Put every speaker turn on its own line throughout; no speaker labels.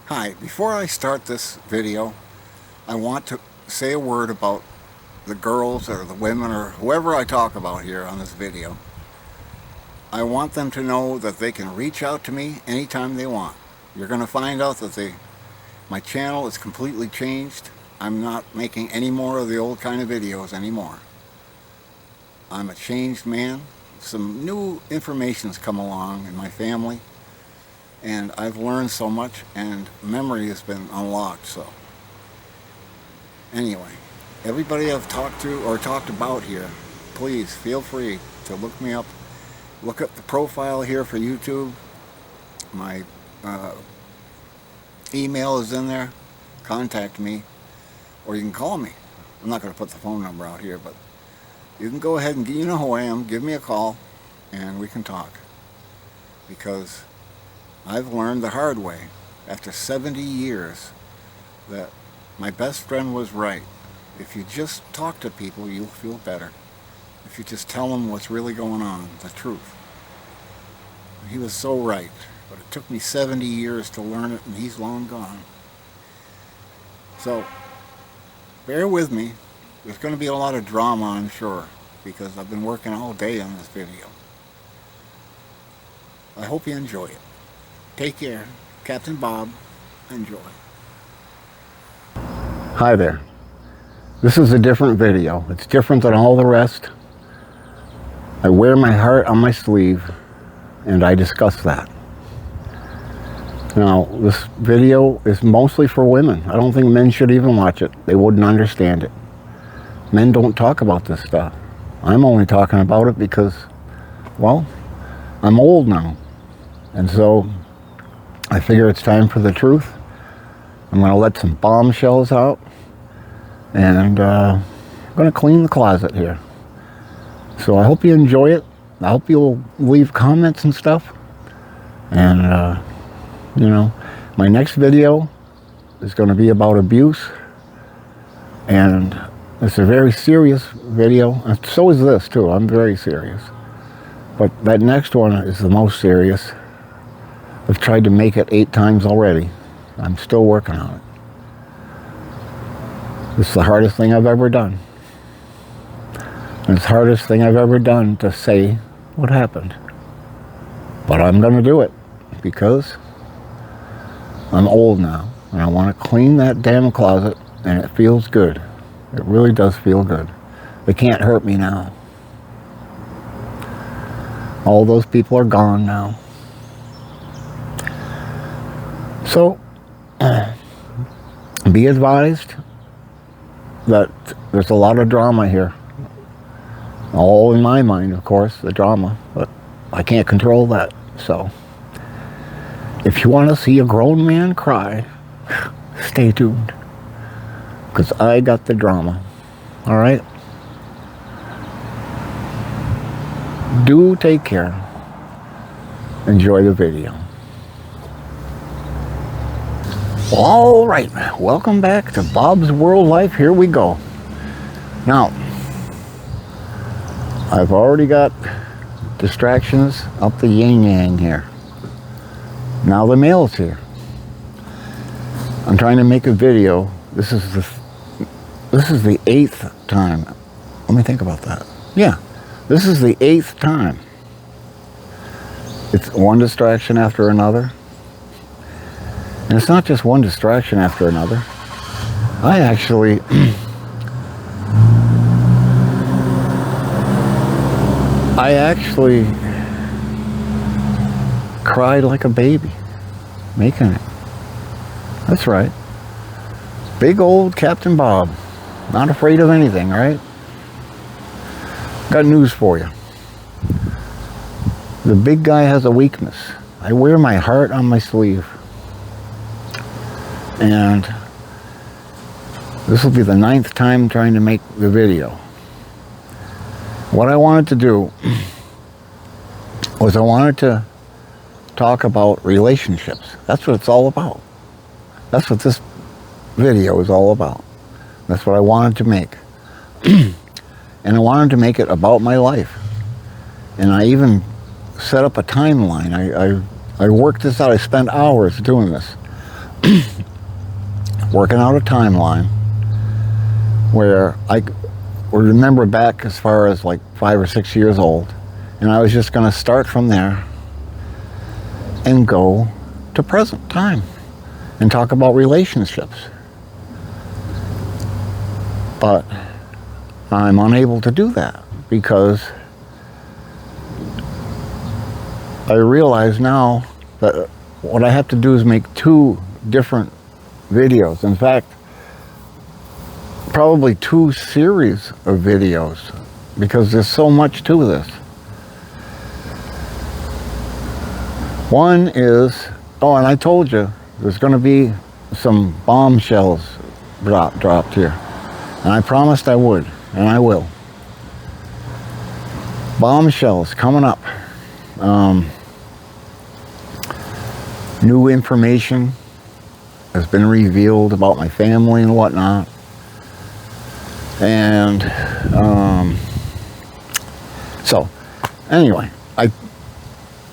Hi, before I start this video, I want to say a word about the girls or the women or whoever I talk about here on this video. I want them to know that they can reach out to me anytime they want. You're going to find out that my channel is completely changed. I'm not making any more of the old kind of videos anymore. I'm a changed man. Some new information's come along in my family, and I've learned so much, and memory has been unlocked. So anyway, everybody I've talked to or talked about here, please feel free to look me up. Look up the profile here for YouTube. My email is in there. Contact me, or you can call me. I'm not going to put the phone number out here, but you can go ahead and, you know who I am, give me a call and we can talk, because I've learned the hard way after 70 years that my best friend was right. If you just talk to people, you'll feel better. If you just tell them what's really going on, the truth. He was so right, but it took me 70 years to learn it, and he's long gone. So bear with me. There's going to be a lot of drama, I'm sure, because I've been working all day on this video. I hope you enjoy it. Take care. Captain Bob. Enjoy. Hi there. This is a different video. It's different than all the rest. I wear my heart on my sleeve, and I discuss that. Now, this video is mostly for women. I don't think men should even watch it. They wouldn't understand it. Men don't talk about this stuff. I'm only talking about it because, well, I'm old now. And so I figure it's time for the truth. I'm going to let some bombshells out, and I'm going to clean the closet here. So I hope you enjoy it. I hope you'll leave comments and stuff. And, you know, my next video is going to be about abuse. And it's a very serious video. And so is this, too. I'm very serious. But that next one is the most serious. I've tried to make it 8 times already. I'm still working on it. It's the hardest thing I've ever done. And it's the hardest thing I've ever done to say what happened. But I'm going to do it because I'm old now. And I want to clean that damn closet, and it feels good. It really does feel good. They can't hurt me now. All those people are gone now. So, be advised that there's a lot of drama here. All in my mind, of course, the drama. But I can't control that. So, if you want to see a grown man cry, stay tuned. Because I got the drama. Alright? Do take care. Enjoy the video. Alright, welcome back to Bob's World Life. Here we go. Now, I've already got distractions up the yin-yang here. Now the mail's here. I'm trying to make a video. This is the 8th time. Let me think about that. Yeah, this is the 8th time. It's one distraction after another. And it's not just one distraction after another. I actually cried like a baby making it. That's right. Big old Captain Bob. Not afraid of anything, right? Got news for you. The big guy has a weakness. I wear my heart on my sleeve. And this will be the 9th time trying to make the video. What I wanted to do was I wanted to talk about relationships. That's what it's all about. That's what this video is all about. That's what I wanted to make. And I wanted to make it about my life. And I even set up a timeline. I worked this out. I spent hours doing this. working out a timeline where I remember back as far as like 5 or 6 years old, and I was just going to start from there and go to present time and talk about relationships. But I'm unable to do that because I realize now that what I have to do is make 2 different videos. In fact, probably 2 series of videos, because there's so much to this. One is, oh, and I told you there's going to be some bombshells dropped here, and I promised I would, and I will. Bombshells coming up. New information has been revealed about my family and whatnot. And so anyway,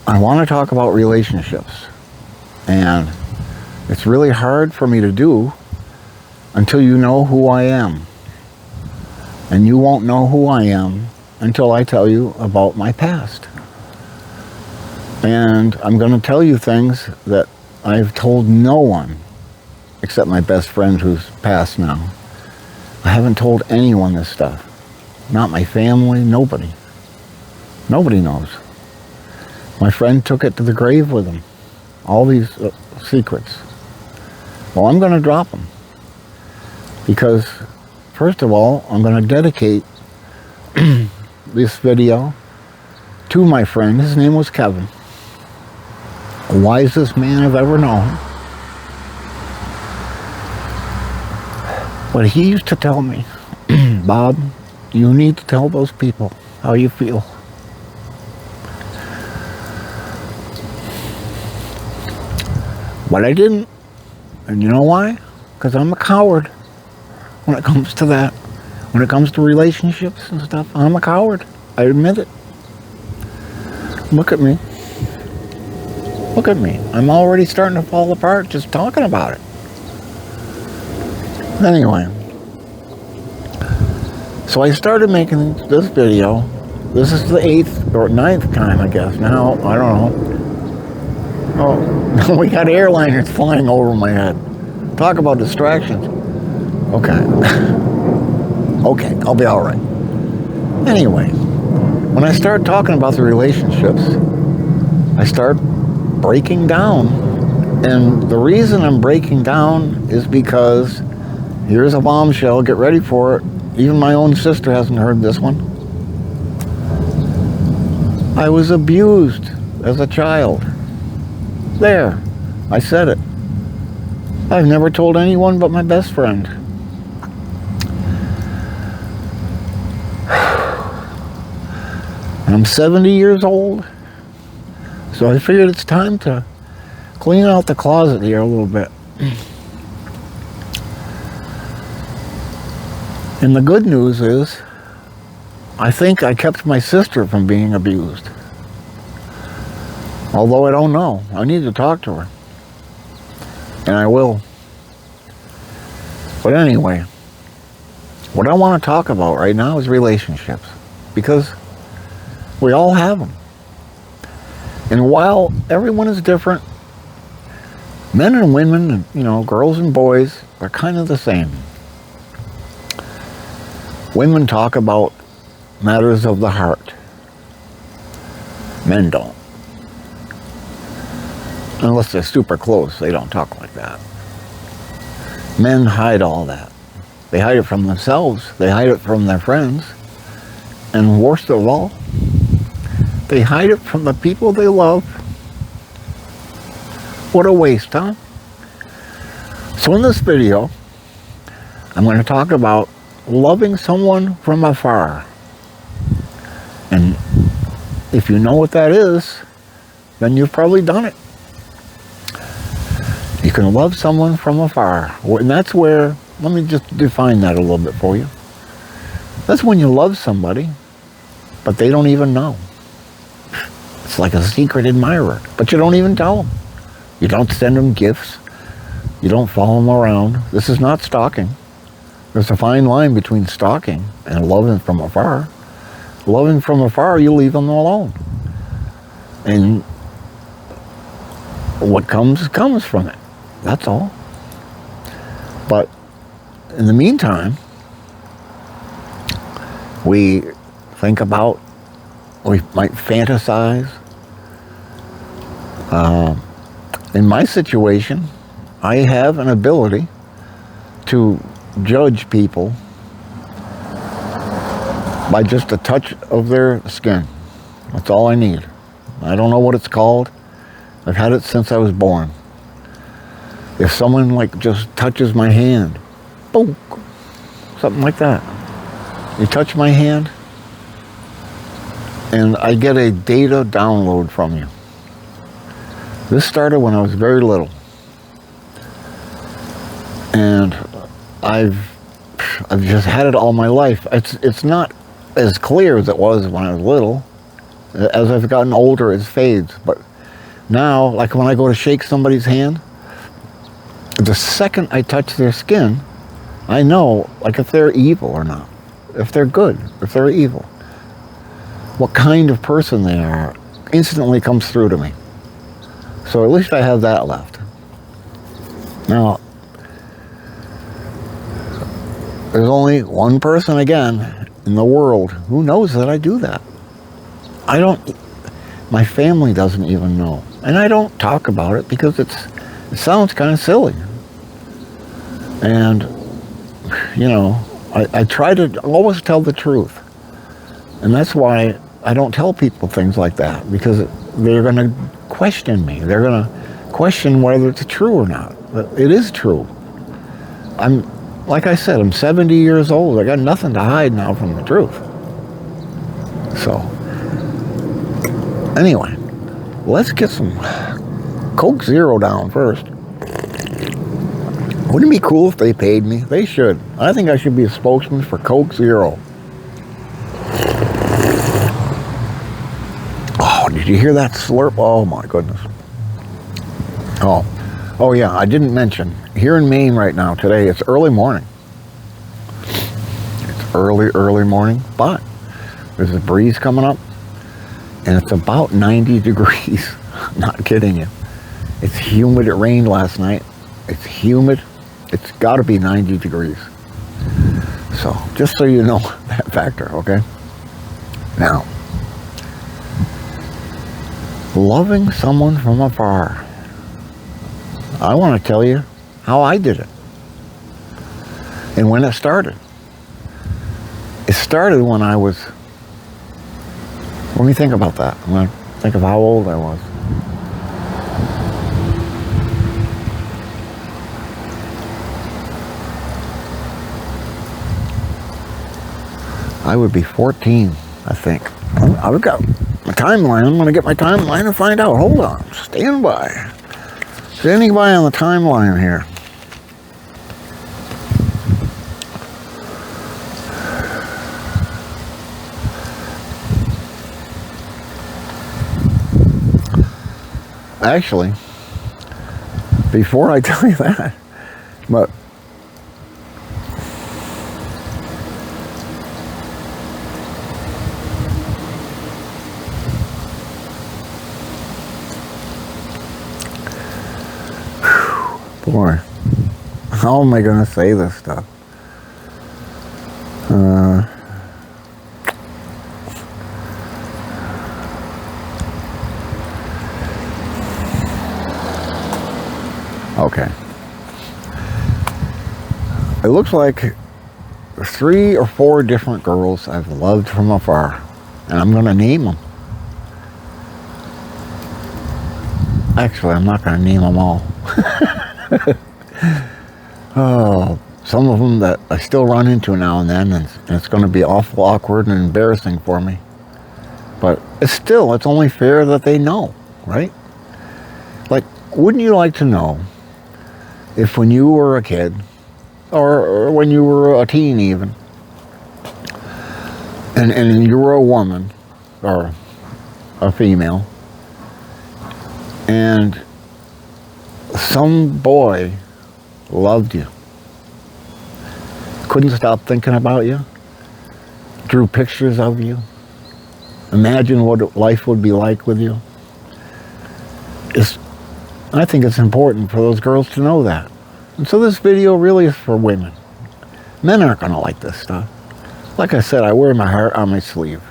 I want to talk about relationships, and it's really hard for me to do until you know who I am, and you won't know who I am until I tell you about my past. And I'm going to tell you things that I've told no one except my best friend who's passed now. I haven't told anyone this stuff. Not my family, nobody. Nobody knows. My friend took it to the grave with him. All these secrets. Well, I'm going to drop them. Because, first of all, I'm going to dedicate this video to my friend. His name was Kevin. The wisest man I've ever known. But he used to tell me, Bob, you need to tell those people how you feel. But I didn't. And you know why? Because I'm a coward when it comes to that. When it comes to relationships and stuff, I'm a coward. I admit it. Look at me. Look at me. I'm already starting to fall apart just talking about it. Anyway, so I started making this video. This is the 8th or 9th time, I guess. Now, I don't know. Oh, we got airliners flying over my head. Talk about distractions. Okay. Okay, I'll be all right. Anyway, when I start talking about the relationships, I start breaking down. And the reason I'm breaking down is because here's a bombshell. Get ready for it. Even my own sister hasn't heard this one. I was abused as a child. There. I said it. I've never told anyone but my best friend. I'm 70 years old. So I figured it's time to clean out the closet here a little bit. And the good news is, I think I kept my sister from being abused. Although I don't know. I need to talk to her. And I will. But anyway, what I want to talk about right now is relationships. Because we all have them. And while everyone is different, men and women, and, you know, girls and boys are kind of the same. Women talk about matters of the heart. Men don't. Unless they're super close, they don't talk like that. Men hide all that. They hide it from themselves. They hide it from their friends. And worst of all, they hide it from the people they love. What a waste, huh? So in this video, I'm going to talk about loving someone from afar. And if you know what that is, then you've probably done it. You can love someone from afar. And that's where, let me just define that a little bit for you. That's when you love somebody, but they don't even know. It's like a secret admirer, but you don't even tell them. You don't send them gifts. You don't follow them around. This is not stalking. There's a fine line between stalking and loving from afar. Loving from afar, you leave them alone. And what comes from it. That's all. But in the meantime, we think about, we might fantasize. In my situation, I have an ability to judge people by just a touch of their skin. That's all I need. I don't know what it's called. I've had it since I was born. If someone like just touches my hand, boom, something like that. You touch my hand, and I get a data download from you. This started when I was very little. And I've just had it all my life. It's not as clear as it was when I was little. As I've gotten older, it fades. But now, like when I go to shake somebody's hand, the second I touch their skin, I know, like, if they're evil or not, if they're good, if they're evil. What kind of person they are instantly comes through to me. So at least I have that left. Now, there's only one person, again, in the world who knows that I do that. My family doesn't even know. And I don't talk about it because it sounds kind of silly. And, you know, I try to always tell the truth. And that's why I don't tell people things like that, because they're going to question me. They're going to question whether it's true or not. But it is true. Like I said, I'm 70 years old. I got nothing to hide now from the truth. So, anyway, let's get some Coke Zero down first. Wouldn't it be cool if they paid me? They should. I think I should be a spokesman for Coke Zero. Oh, did you hear that slurp? Oh my goodness. Oh yeah, I didn't mention, here in Maine right now today, it's early morning. It's early morning, but there's a breeze coming up and it's about 90 degrees. Not kidding you. It's humid. It rained last night. It's humid. It's got to be 90 degrees. So, just so you know that factor, okay? Now, loving someone from afar. I want to tell you how I did it. And when it started. It started when I was, let me think about that. I'm going to think of how old I was. I would be 14, I think. I've got my timeline. I'm going to get my timeline and find out. Hold on. Stand by. Standing by on the timeline here. Actually, before I tell you that, but boy, how am I going to say this stuff? Okay. It looks like 3 or 4 different girls I've loved from afar, and I'm going to name them. Actually, I'm not going to name them all. Oh, some of them that I still run into now and then, and it's going to be awful awkward and embarrassing for me. But it's only fair that they know, right? Like, wouldn't you like to know if when you were a kid, or when you were a teen even, and you were a woman, or a female, and some boy loved you, couldn't stop thinking about you, drew pictures of you, imagined what life would be like with you. I think it's important for those girls to know that. And so this video really is for women. Men aren't going to like this stuff. Like I said, I wear my heart on my sleeve.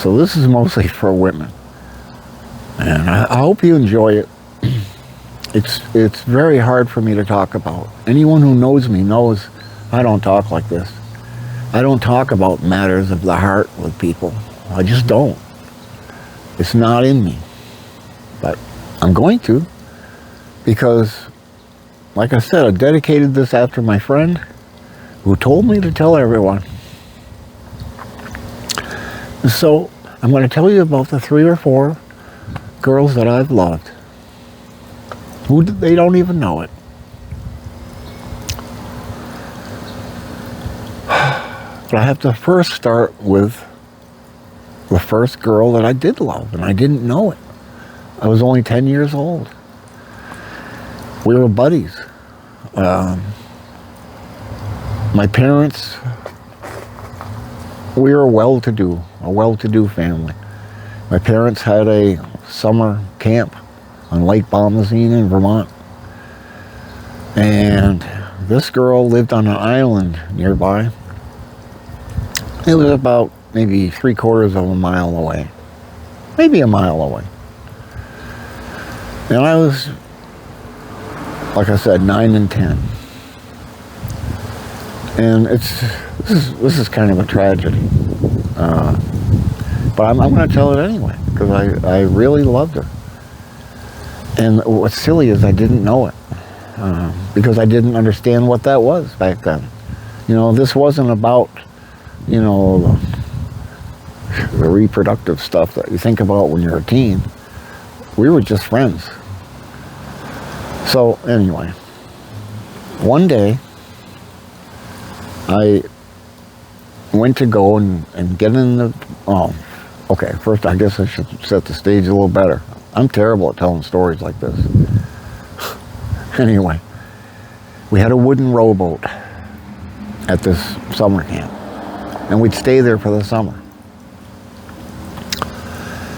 So this is mostly for women. And I hope you enjoy it. It's very hard for me to talk about. Anyone who knows me knows I don't talk like this. I don't talk about matters of the heart with people. I just don't. It's not in me. But I'm going to, because, like I said, I dedicated this after my friend who told me to tell everyone. So I'm going to tell you about the 3 or 4 girls that I've loved. They don't even know it. But I have to first start with the first girl that I did love, and I didn't know it. I was only 10 years old. We were buddies. My parents, we were a well-to-do family. My parents had a summer camp on Lake Bombazine in Vermont. And this girl lived on an island nearby. It was about maybe 3/4 of a mile away. Maybe a mile away. And I was, like I said, 9 and 10. And this is kind of a tragedy. But I'm going to tell it anyway, because I really loved her. And what's silly is I didn't know it, because I didn't understand what that was back then. You know, this wasn't about, you know, the reproductive stuff that you think about when you're a teen. We were just friends. So anyway, one day I went to go and get in the, okay, first I guess I should set the stage a little better. I'm terrible at telling stories like this. Anyway, we had a wooden rowboat at this summer camp, and we'd stay there for the summer.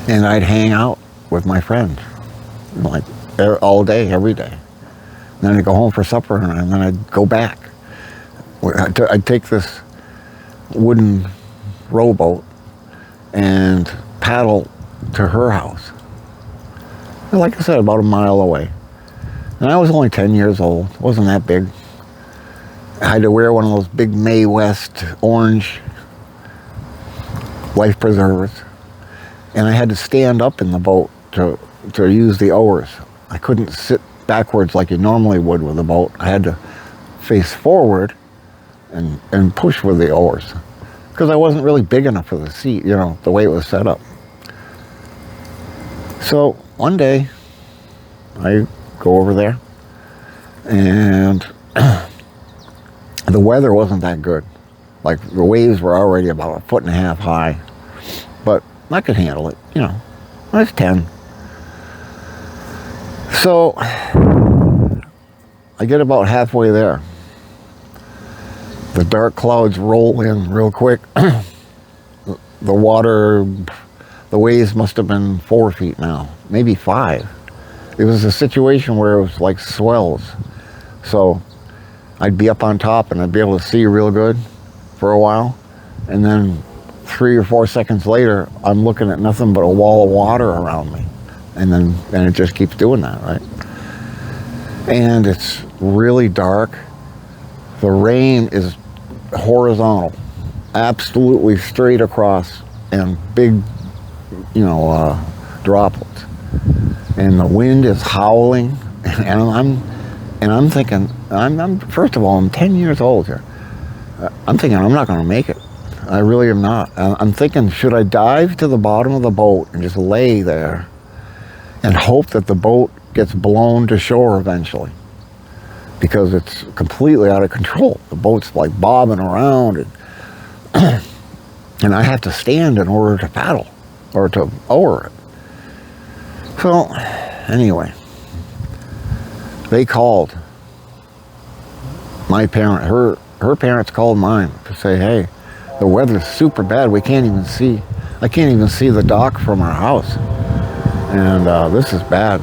And I'd hang out with my friend, like all day, every day. And then I'd go home for supper, and then I'd go back. I'd take this wooden rowboat and paddle to her house. And like I said, about a mile away. And I was only 10 years old. It wasn't that big. I had to wear one of those big Mae West orange life preservers. And I had to stand up in the boat to use the oars. I couldn't sit backwards like you normally would with a boat. I had to face forward and push with the oars, because I wasn't really big enough for the seat, you know, the way it was set up. So one day I go over there, and the weather wasn't that good. Like, the waves were already about 1.5 feet high, but I could handle it, you know. I was 10. So I get about halfway there. The dark clouds roll in real quick. The water, the waves must have been 4 feet now, maybe 5. It was a situation where it was like swells. So I'd be up on top and I'd be able to see real good for a while. And then 3 or 4 seconds later, I'm looking at nothing but a wall of water around me. And it just keeps doing that, right? And it's really dark. The rain is horizontal, absolutely straight across, and big, you know, droplets. And the wind is howling, and I'm thinking, first of all, I'm 10 years old here. I'm thinking I'm not going to make it. I really am not. I'm thinking, should I dive to the bottom of the boat and just lay there and hope that the boat gets blown to shore eventually? Because it's completely out of control. The boat's like bobbing around, and I have to stand in order to paddle or to oar it. So anyway, they called her parents called mine to say, hey, the weather's super bad. I can't even see the dock from our house. And this is bad.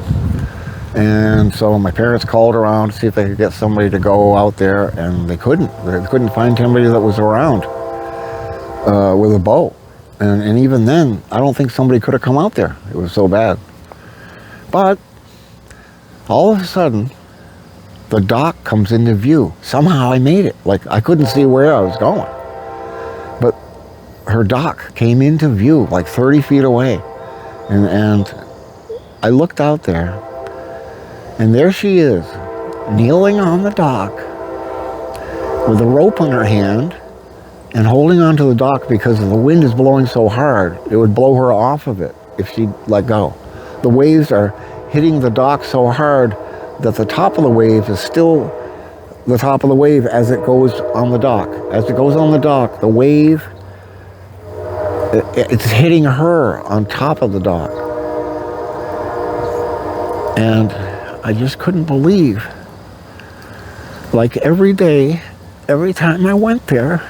And so my parents called around to see if they could get somebody to go out there, and they couldn't. They couldn't find somebody that was around with a boat. And even then, I don't think somebody could have come out there. It was so bad. But all of a sudden, the dock comes into view. Somehow I made it. Like, I couldn't see where I was going. But her dock came into view, like 30 feet away. And I looked out there, and there she is, kneeling on the dock with a rope in her hand and holding onto the dock because the wind is blowing so hard, it would blow her off of it if she let go. The waves are hitting the dock so hard that the top of the wave is still the top of the wave as it goes on the dock. As it goes on the dock, the wave, it's hitting her on top of the dock. And I just couldn't believe, like every day, every time I went there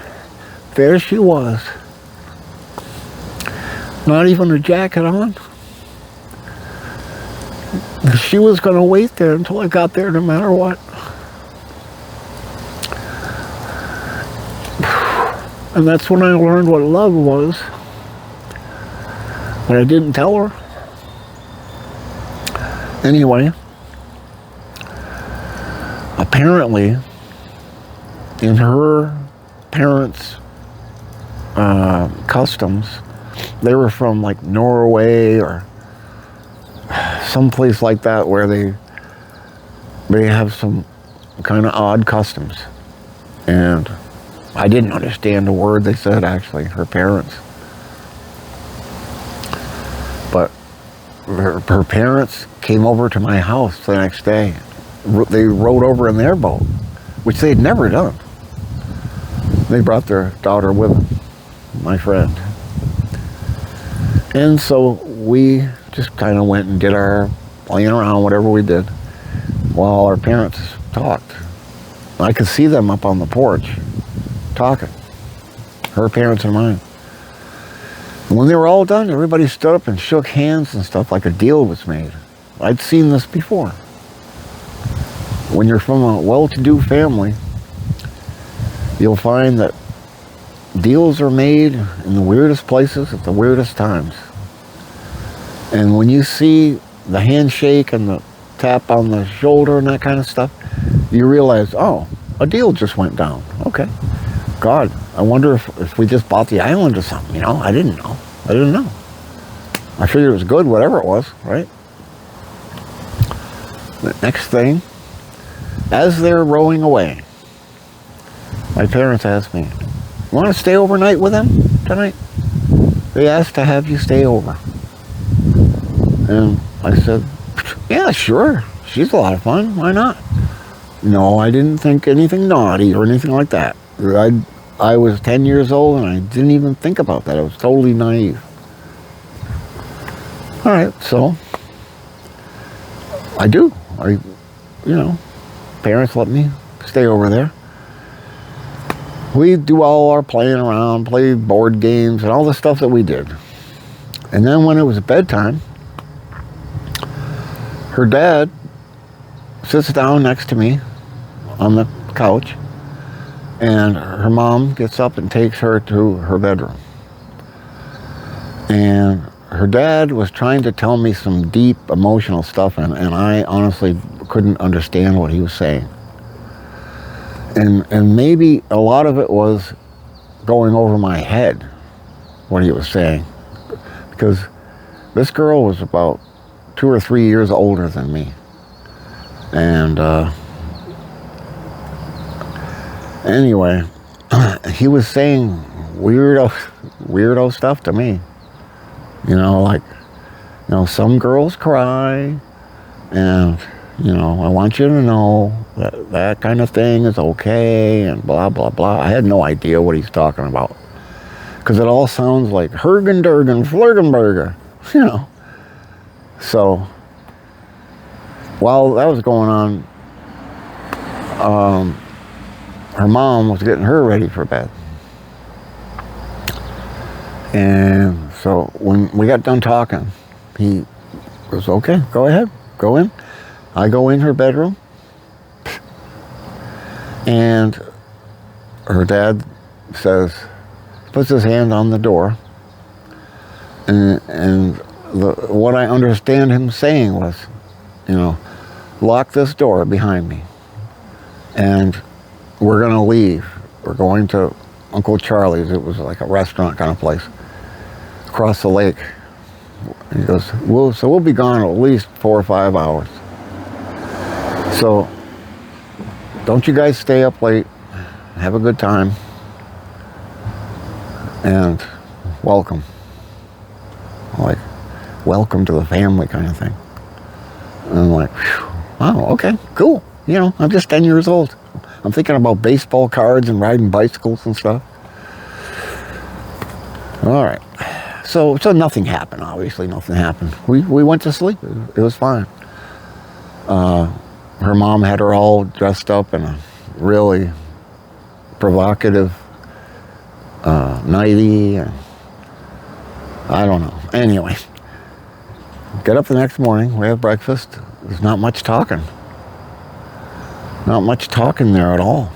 she was. Not even a jacket on. She was going to wait there until I got there no matter what. And that's when I learned what love was. But I didn't tell her. Anyway, apparently, in her parents' customs, they were from like Norway or someplace like that where they have some kind of odd customs. And I didn't understand a word they said, actually, her parents. But her parents came over to my house the next day. They rode over in their boat, which they had never done. They brought their daughter with them, my friend. And so we just kind of went and did our playing around, whatever we did, while our parents talked. I could see them up on the porch talking, her parents and mine. And when they were all done, everybody stood up and shook hands and stuff like a deal was made. I'd seen this before. When you're from a well-to-do family, you'll find that deals are made in the weirdest places at the weirdest times. And when you see the handshake and the tap on the shoulder and that kind of stuff, you realize, oh, a deal just went down. Okay. God, I wonder if we just bought the island or something, you know? I didn't know. I figured it was good, whatever it was, right? The next thing, as they're rowing away, my parents asked me, you want to stay overnight with them tonight? They asked to have you stay over. And I said, yeah, sure. She's a lot of fun. Why not? No, I didn't think anything naughty or anything like that. I was 10 years old and I didn't even think about that. I was totally naive. All right, so I do. Parents let me stay over there. We do all our playing around, play board games and all the stuff that we did. And then when it was bedtime, her dad sits down next to me on the couch, and her mom gets up and takes her to her bedroom. And her dad was trying to tell me some deep emotional stuff, and I honestly couldn't understand what he was saying. And maybe a lot of it was going over my head, what he was saying. Because this girl was about 2 or 3 years older than me. And anyway, he was saying weirdo stuff to me. Some girls cry, and, I want you to know that that kind of thing is okay, and blah, blah, blah. I had no idea what he's talking about. Because it all sounds like Hergendurgen, Flurgenberger, So, while that was going on, her mom was getting her ready for bed. And so when we got done talking, he goes, okay, go ahead, go in. I go in her bedroom, and her dad says, puts his hand on the door, and what I understand him saying was, you know, lock this door behind me, and we're going to leave. We're going to Uncle Charlie's. It was like a restaurant kind of place across the lake. And he goes, so we'll be gone at least 4 or 5 hours. So don't you guys stay up late. Have a good time. And welcome. Like, welcome to the family kind of thing. And I'm like, wow, okay, cool. You know, I'm just 10 years old. I'm thinking about baseball cards and riding bicycles and stuff. All right. So nothing happened, obviously. Nothing happened. We went to sleep. It was fine. Her mom had her all dressed up in a really provocative nightie, and I don't know. Anyway, get up the next morning, we have breakfast. There's not much talking. Not much talking there at all.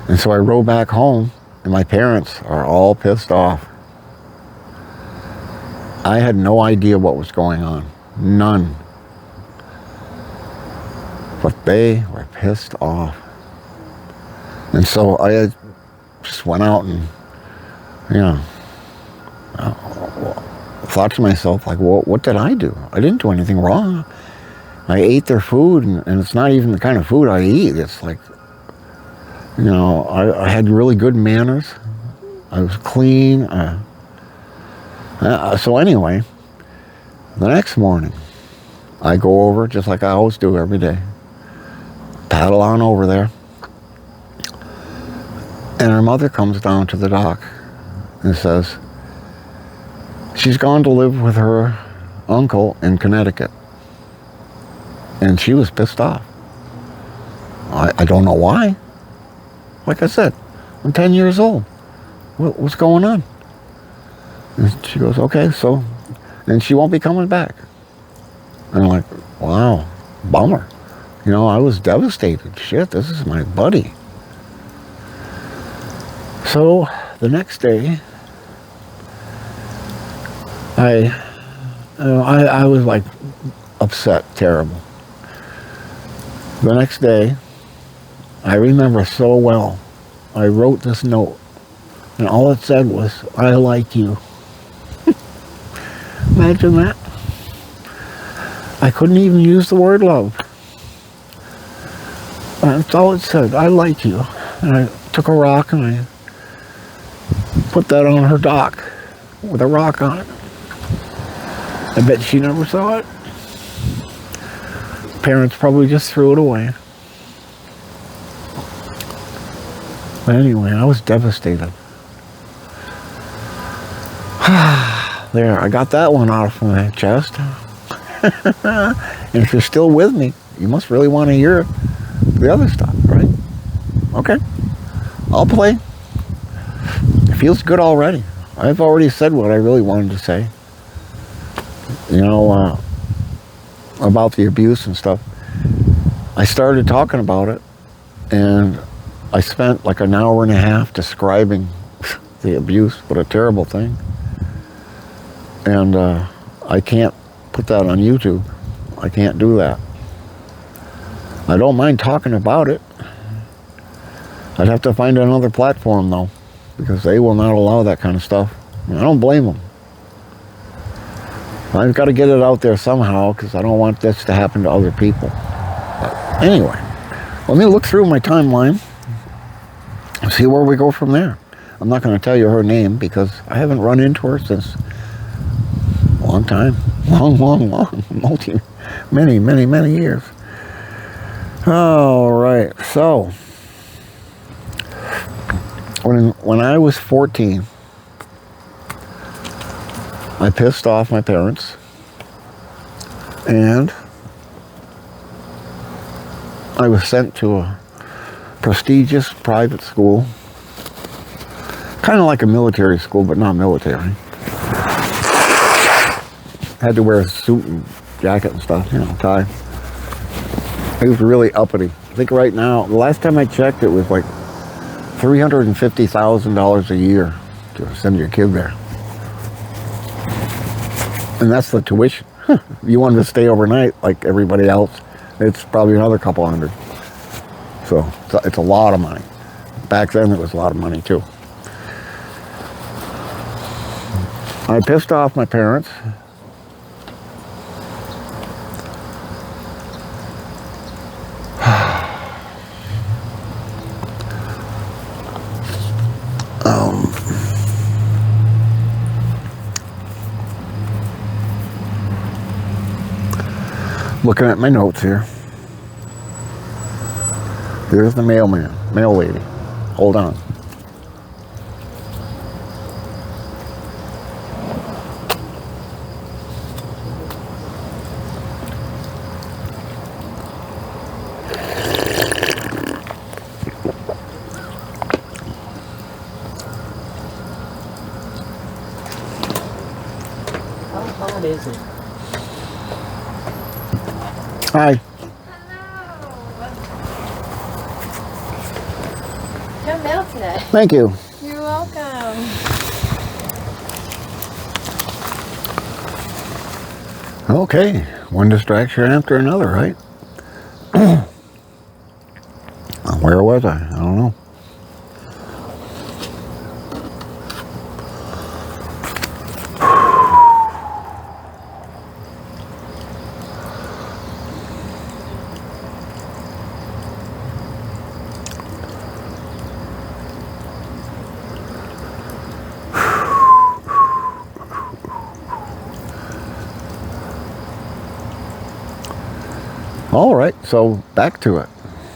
And so I row back home, and my parents are all pissed off. I had no idea what was going on. None. But they were pissed off. And so I just went out and, you know, thought to myself, like, well, what did I do? I didn't do anything wrong. I ate their food, and it's not even the kind of food I eat. It's like, you know, I had really good manners. I was clean. So anyway, the next morning, I go over, just like I always do every day, paddle on over there, and her mother comes down to the dock and says she's gone to live with her uncle in Connecticut. And she was pissed off. I don't know why. Like I said, I'm 10 years old. What's going on? And she goes, okay, so, and she won't be coming back. And I'm like, wow, bummer. You know, I was devastated. Shit, this is my buddy. So the next day, I was like upset, terrible. The next day, I remember so well, I wrote this note, and all it said was, I like you. Imagine that. I couldn't even use the word love. That's all it said, I like you. And I took a rock and I put that on her dock with a rock on it. I bet she never saw it. Parents probably just threw it away. But anyway, I was devastated. There, I got that one out of my chest. And if you're still with me, you must really want to hear the other stuff, right? Okay, I'll play. It feels good already. I've already said what I really wanted to say. You know, about the abuse and stuff. I started talking about it, and I spent like an hour and a half describing the abuse. What a terrible thing. And I can't put that on YouTube. I can't do that. I don't mind talking about it. I'd have to find another platform though, because they will not allow that kind of stuff. I don't blame them. I've got to get it out there somehow, because I don't want this to happen to other people. But anyway, let me look through my timeline and see where we go from there. I'm not going to tell you her name, because I haven't run into her since a long time. Long. Many years. All right, so when I was 14, I pissed off my parents, and I was sent to prestigious private school. Kind of like a military school, but not military. Had to wear a suit and jacket and stuff, you know, tie. It was really uppity. I think right now, the last time I checked, it was like $350,000 a year to send your kid there. And that's the tuition. If you wanted to stay overnight like everybody else, it's probably another couple hundred. So it's a lot of money. Back then it was a lot of money too. I pissed off my parents. Looking at my notes here. Here's the mail lady. Hold on.
How hot is it?
Hi.
No mail today.
Thank you.
You're welcome.
Okay. One distraction after another, right? Where was I? I don't know. All right, so back to it.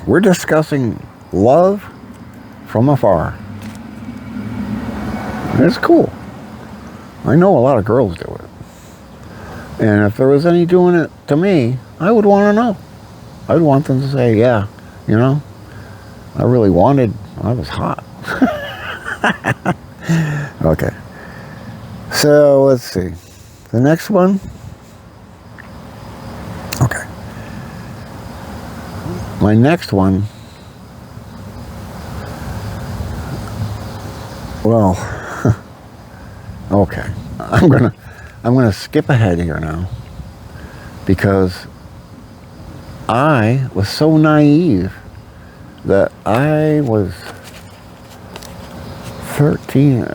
We're discussing love from afar. It's cool. I know a lot of girls do it. And if there was any doing it to me, I would want to know. I'd want them to say, yeah, you know, I really wanted, I was hot. Okay. So let's see. The next one. Okay. My next one, well, okay, I'm gonna skip ahead here now because I was so naive that I was 13.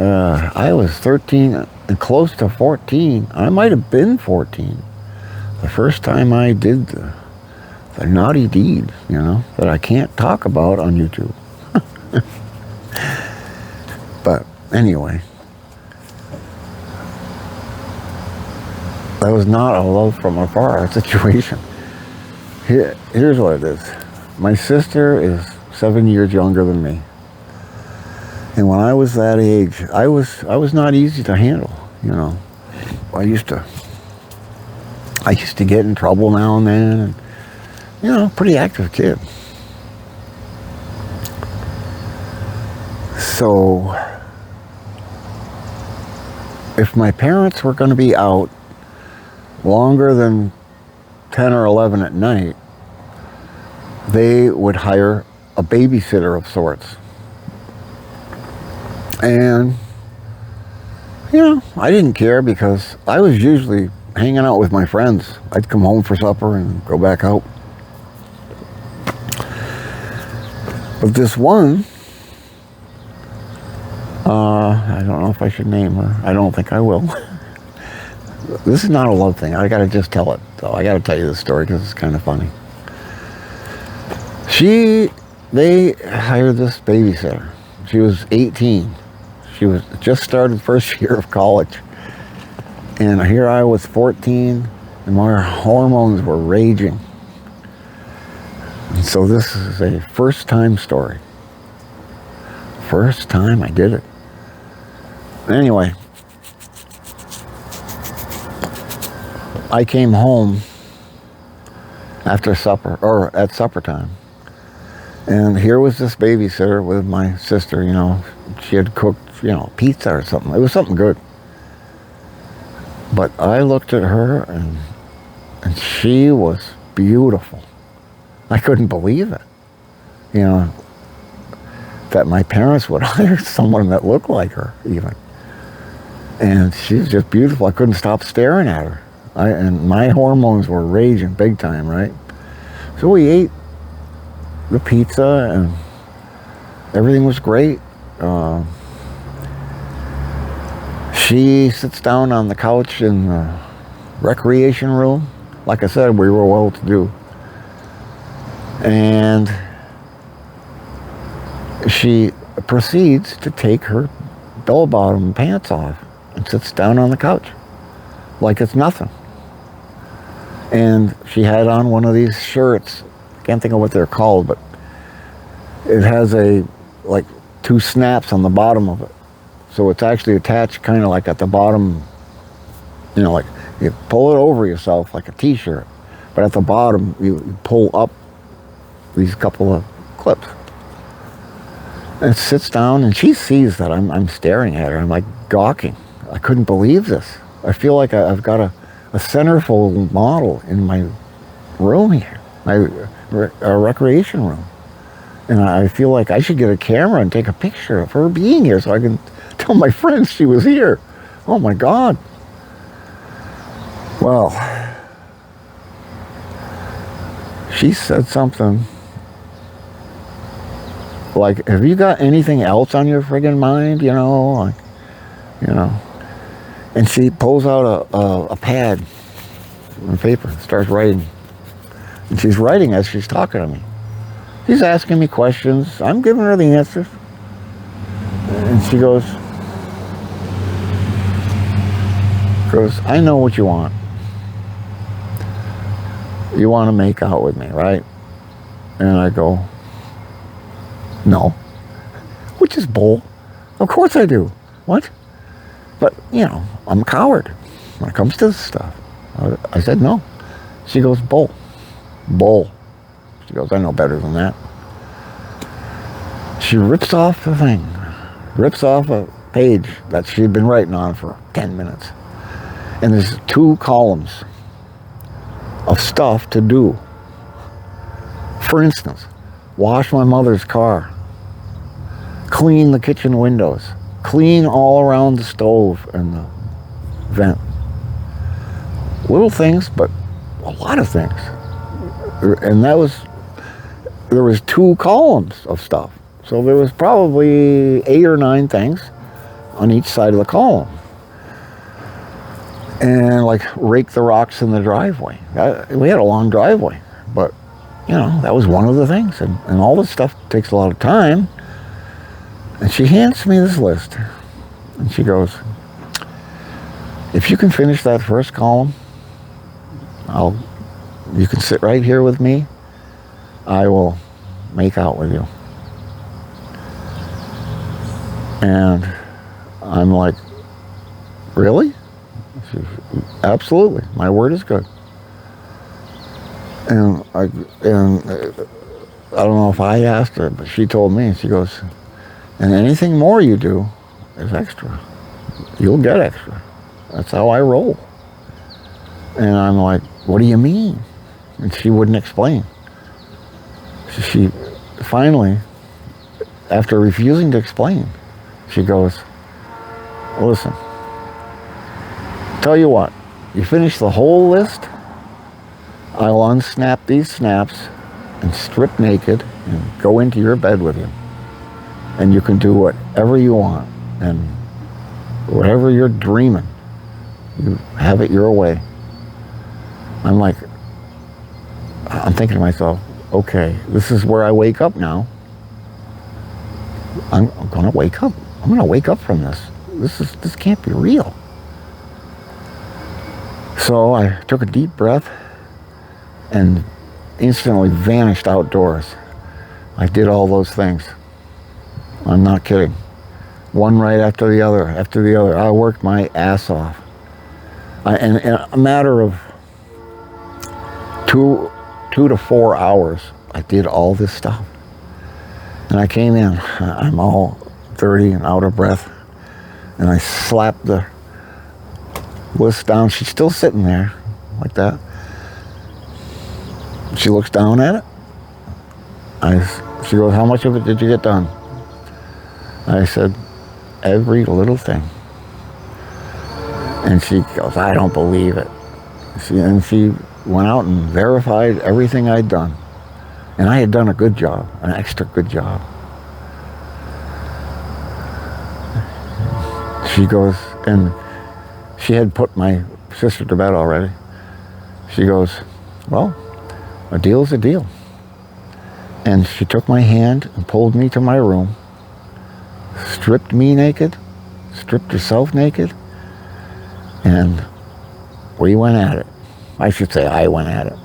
I was 13 and close to 14. I might have been 14 the first time I did the naughty deed, you know, that I can't talk about on YouTube. But anyway, that was not a love from afar situation. Here's what it is. My sister is 7 years younger than me. And when I was that age, I was not easy to handle, you know. I used to get in trouble now and then, and you know, pretty active kid. So, if my parents were going to be out longer than 10 or 11 at night, they would hire a babysitter of sorts. And, you know, I didn't care because I was usually hanging out with my friends. I'd come home for supper and go back out. But this one, I don't know if I should name her. I don't think I will. This is not a love thing. I gotta just tell it. So I gotta tell you this story because it's kind of funny. They hired this babysitter. She was 18. She was just started first year of college. And here I was 14 and my hormones were raging. And so this is a first time story. First time I did it. Anyway, I came home after supper, or at supper time, And here was this babysitter with my sister, you know. She had cooked, you know, pizza or something. It was something good. But I looked at her, and she was beautiful. I couldn't believe it. You know, that my parents would hire someone that looked like her, even. And she was just beautiful. I couldn't stop staring at her. And my hormones were raging big time, right? So we ate the pizza, and everything was great. She sits down on the couch in the recreation room. Like I said, we were well to do. And she proceeds to take her bell-bottom pants off and sits down on the couch like it's nothing. And she had on one of these shirts. Can't think of what they're called, but it has like 2 snaps on the bottom of it. So it's actually attached kind of like at the bottom, you know, like you pull it over yourself like a t-shirt, but at the bottom you pull up these couple of clips. And it sits down, and she sees that I'm staring at her. I'm like gawking. I couldn't believe this. I feel like I've got a centerfold model in my room here, my recreation room. And I feel like I should get a camera and take a picture of her being here so I can tell my friends she was here. Oh my God. Well, she said something like, have you got anything else on your friggin' mind? You know, like, you know. And she pulls out a pad and paper and starts writing. And she's writing as she's talking to me. She's asking me questions. I'm giving her the answers. And she goes, I know what you want. You want to make out with me, right? And I go, no. Which is bull. Of course I do. What? But, you know, I'm a coward when it comes to this stuff. I said no. She goes, bull. Bull. She goes, I know better than that. She rips off the thing. Rips off a page that she'd been writing on for 10 minutes. And there's 2 columns of stuff to do. For instance, wash my mother's car. Clean the kitchen windows. Clean all around the stove and the vent. Little things, but a lot of things. And there was 2 columns of stuff. So there was probably 8 or 9 things on each side of the column. And like rake the rocks in the driveway. We had a long driveway, but you know, that was one of the things. And all this stuff takes a lot of time. And she hands me this list. And she goes, if you can finish that first column, you can sit right here with me. I will make out with you. And I'm like, really? She goes, absolutely. My word is good. And I don't know if I asked her, but she told me. She goes, and anything more you do is extra. You'll get extra. That's how I roll. And I'm like, what do you mean? And she wouldn't explain. She finally, after refusing to explain, she goes, listen, tell you what, you finish the whole list, I'll unsnap these snaps and strip naked and go into your bed with you. And you can do whatever you want. And whatever you're dreaming, you have it your way. I'm thinking to myself, okay, this is where I wake up now. I'm going to wake up. I'm going to wake up from this. This can't be real. So I took a deep breath and instantly vanished outdoors. I did all those things. I'm not kidding. One right after the other, after the other. I worked my ass off. In a matter of 2 to 4 hours, I did all this stuff. And I came in. I'm all dirty and out of breath. And I slapped the list down. She's still sitting there like that. She looks down at it. She goes, how much of it did you get done? I said, every little thing. And she goes, I don't believe it. And she went out and verified everything I'd done. And I had done a good job, an extra good job. She goes, and she had put my sister to bed already. She goes, well, a deal's a deal. And she took my hand and pulled me to my room, stripped me naked, stripped herself naked, and we went at it. I should say I went at it.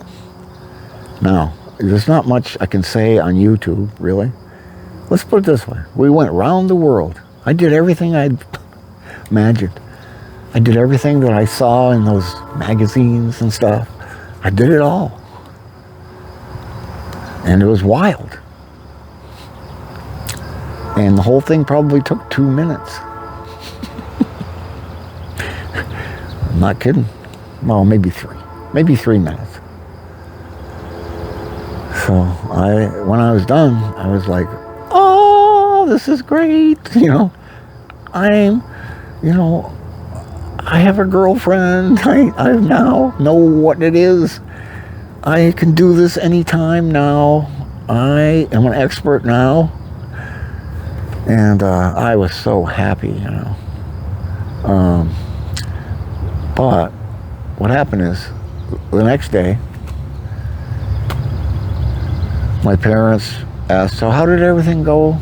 Now, there's not much I can say on YouTube, really. Let's put it this way. We went round the world. I did everything I'd imagined. I did everything that I saw in those magazines and stuff. I did it all. And it was wild. And the whole thing probably took 2 minutes. I'm not kidding. Well, maybe 3. Maybe 3 minutes. So when I was done, I was like, oh, this is great. I have a girlfriend. I now know what it is. I can do this anytime now. I am an expert now. And I was so happy, But what happened is, the next day, my parents asked, so how did everything go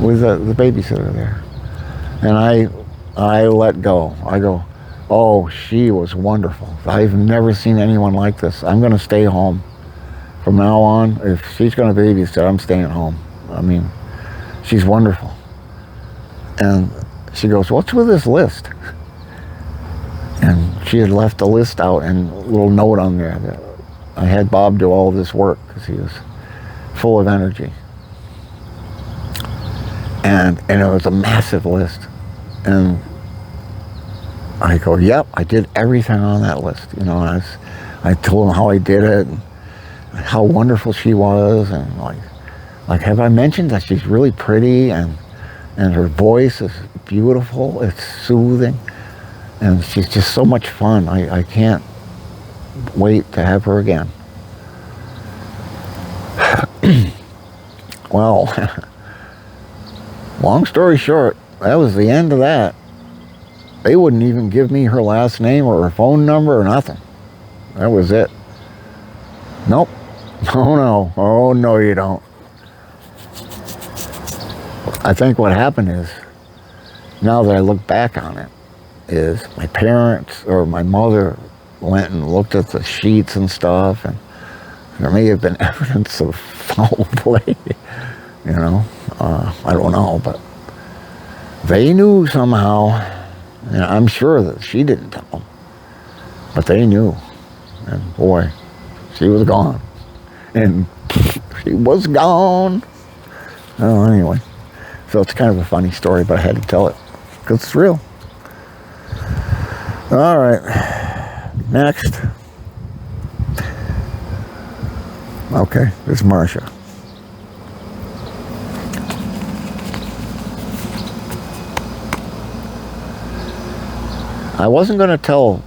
with the babysitter there? And I let go. I go, oh, she was wonderful. I've never seen anyone like this. I'm going to stay home. From now on, if she's going to babysit, I'm staying home. I mean, she's wonderful. And she goes, what's with this list? And she had left a list out and a little note on there that I had Bob do all this work because he was full of energy. And it was a massive list. And I go, yep, I did everything on that list. I told him how I did it, and how wonderful she was, and like have I mentioned that she's really pretty, and her voice is beautiful, it's soothing, and she's just so much fun. I can't wait to have her again. Well, long story short, that was the end of that. They wouldn't even give me her last name or her phone number or nothing. That was it. Nope. Oh no. Oh no, you don't. I think what happened is, now that I look back on it, is my parents or my mother went and looked at the sheets and stuff, and there may have been evidence of foul play. I don't know, but they knew somehow, and I'm sure that she didn't tell them, but they knew. And boy, she was gone. And she was gone. Oh, anyway. So it's kind of a funny story, but I had to tell it because it's real. All right. Next. Okay, this is Marcia. I wasn't going to tell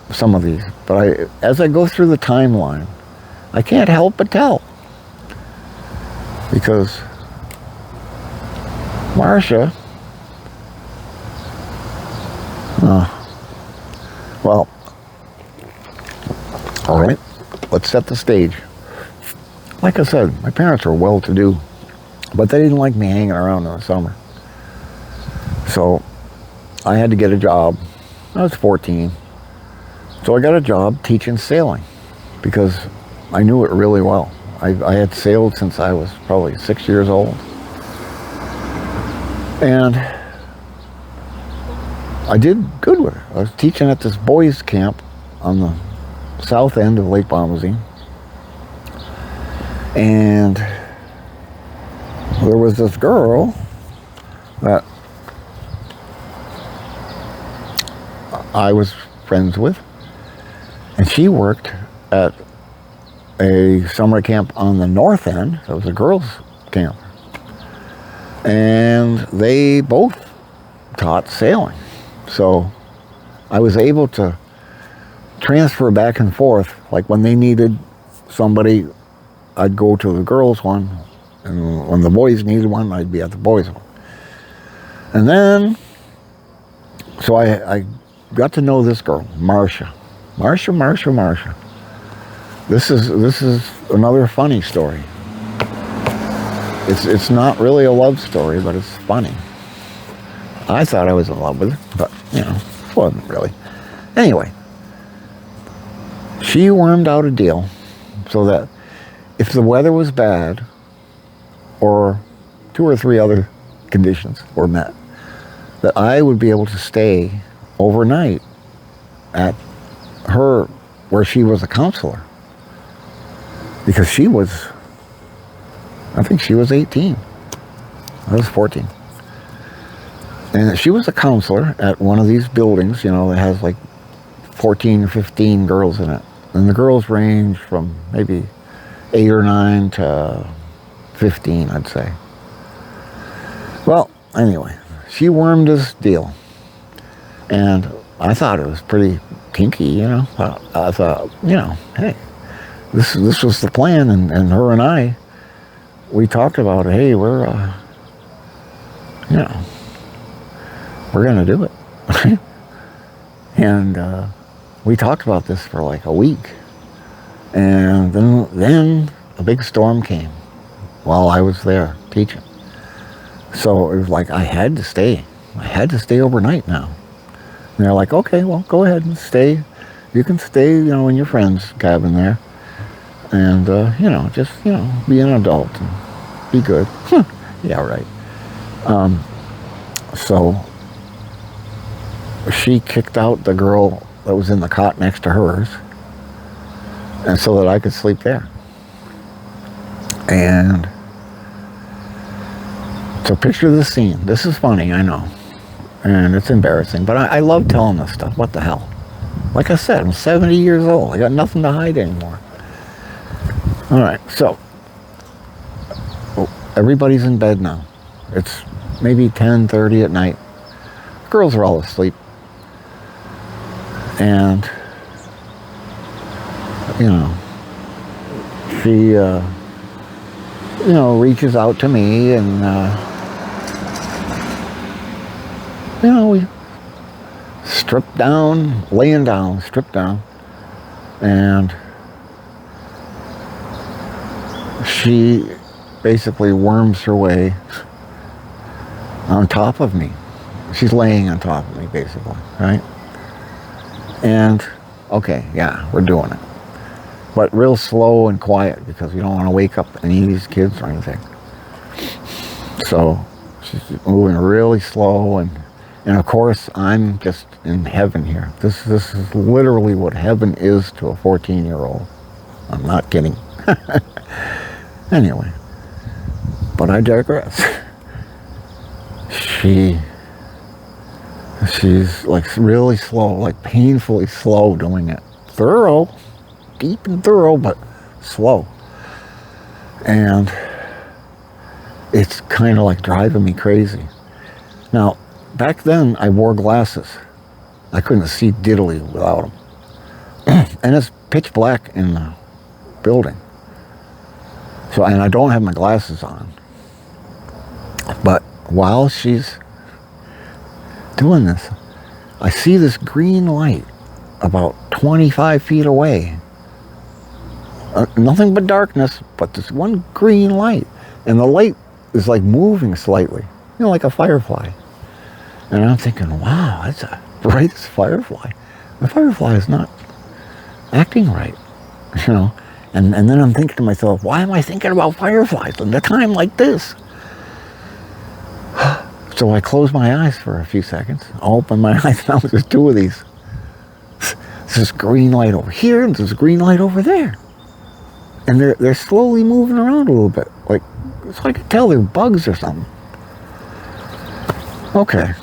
some of these, but as I go through the timeline, I can't help but tell. Because Marcia, well, all right, let's set the stage. Like I said, my parents were well-to-do, but they didn't like me hanging around in the summer. So I had to get a job. I was 14. So I got a job teaching sailing because I knew it really well. I had sailed since I was probably 6 years old. And I did good with it. I was teaching at this boys' camp on the south end of Lake Bombazine. And there was this girl that I was friends with, and she worked at a summer camp on the north end. So it was a girls' camp. And they both taught sailing. So I was able to transfer back and forth. Like when they needed somebody, I'd go to the girls' one. And when the boys needed one, I'd be at the boys' one. And then, so I got to know this girl, Marcia. Marcia. This is another funny story. It's not really a love story, but it's funny. I thought I was in love with her, but you know, wasn't really. Anyway, she wormed out a deal so that if the weather was bad, or 2 or 3 other conditions were met, that I would be able to stay overnight at her, where she was a counselor. Because she was, I think she was 18. I was 14. And she was a counselor at one of these buildings, you know, that has like 14 or 15 girls in it. And the girls range from maybe 8 or 9 to 15, I'd say. Well, anyway, she wormed this deal. And I thought it was pretty kinky, you know. I thought, you know, hey, this was the plan. And her and I, we talked about, hey, we're, you know, we're going to do it. And we talked about this for like a week. And then a big storm came while I was there teaching. So it was like I had to stay. I had to stay overnight now. And they're like, okay, well, go ahead and stay. You can stay, you know, in your friend's cabin there. And, you know, just, you know, be an adult and be good. Yeah, right. So she kicked out the girl that was in the cot next to hers, and so that I could sleep there. And so picture this scene. This is funny, I know. And it's embarrassing, but I love telling this stuff. What the hell? Like I said, I'm 70 years old. I got nothing to hide anymore. All right, so everybody's in bed now. It's maybe 10:30 at night. Girls are all asleep. And, you know, she, you know, reaches out to me and, you know, we strip down, laying down, strip down. And she basically worms her way on top of me. She's laying on top of me, basically, right? And, okay, yeah, we're doing it. But real slow and quiet, because we don't want to wake up any of these kids or anything. So she's moving really slow, and of course, I'm just in heaven here. This is literally what heaven is to a 14-year-old. I'm not kidding. Anyway, but I digress. She's like really slow, like painfully slow doing it. Thorough, deep and thorough, but slow. And it's kind of like driving me crazy. Now, back then I wore glasses. I couldn't see diddly without them. And it's pitch black in the building. So, and I don't have my glasses on. But while she's doing this, I see this green light about 25 feet away. Nothing but darkness, but this one green light. And the light is like moving slightly, you know, like a firefly. And I'm thinking, wow, that's a brightest firefly. The firefly is not acting right, you know. And then I'm thinking to myself, why am I thinking about fireflies at a time like this? So I close my eyes for a few seconds. I'll open my eyes now. There's 2 of these. There's this green light over here, and there's a green light over there. And they're slowly moving around a little bit, like So I could tell they're bugs or something. Okay.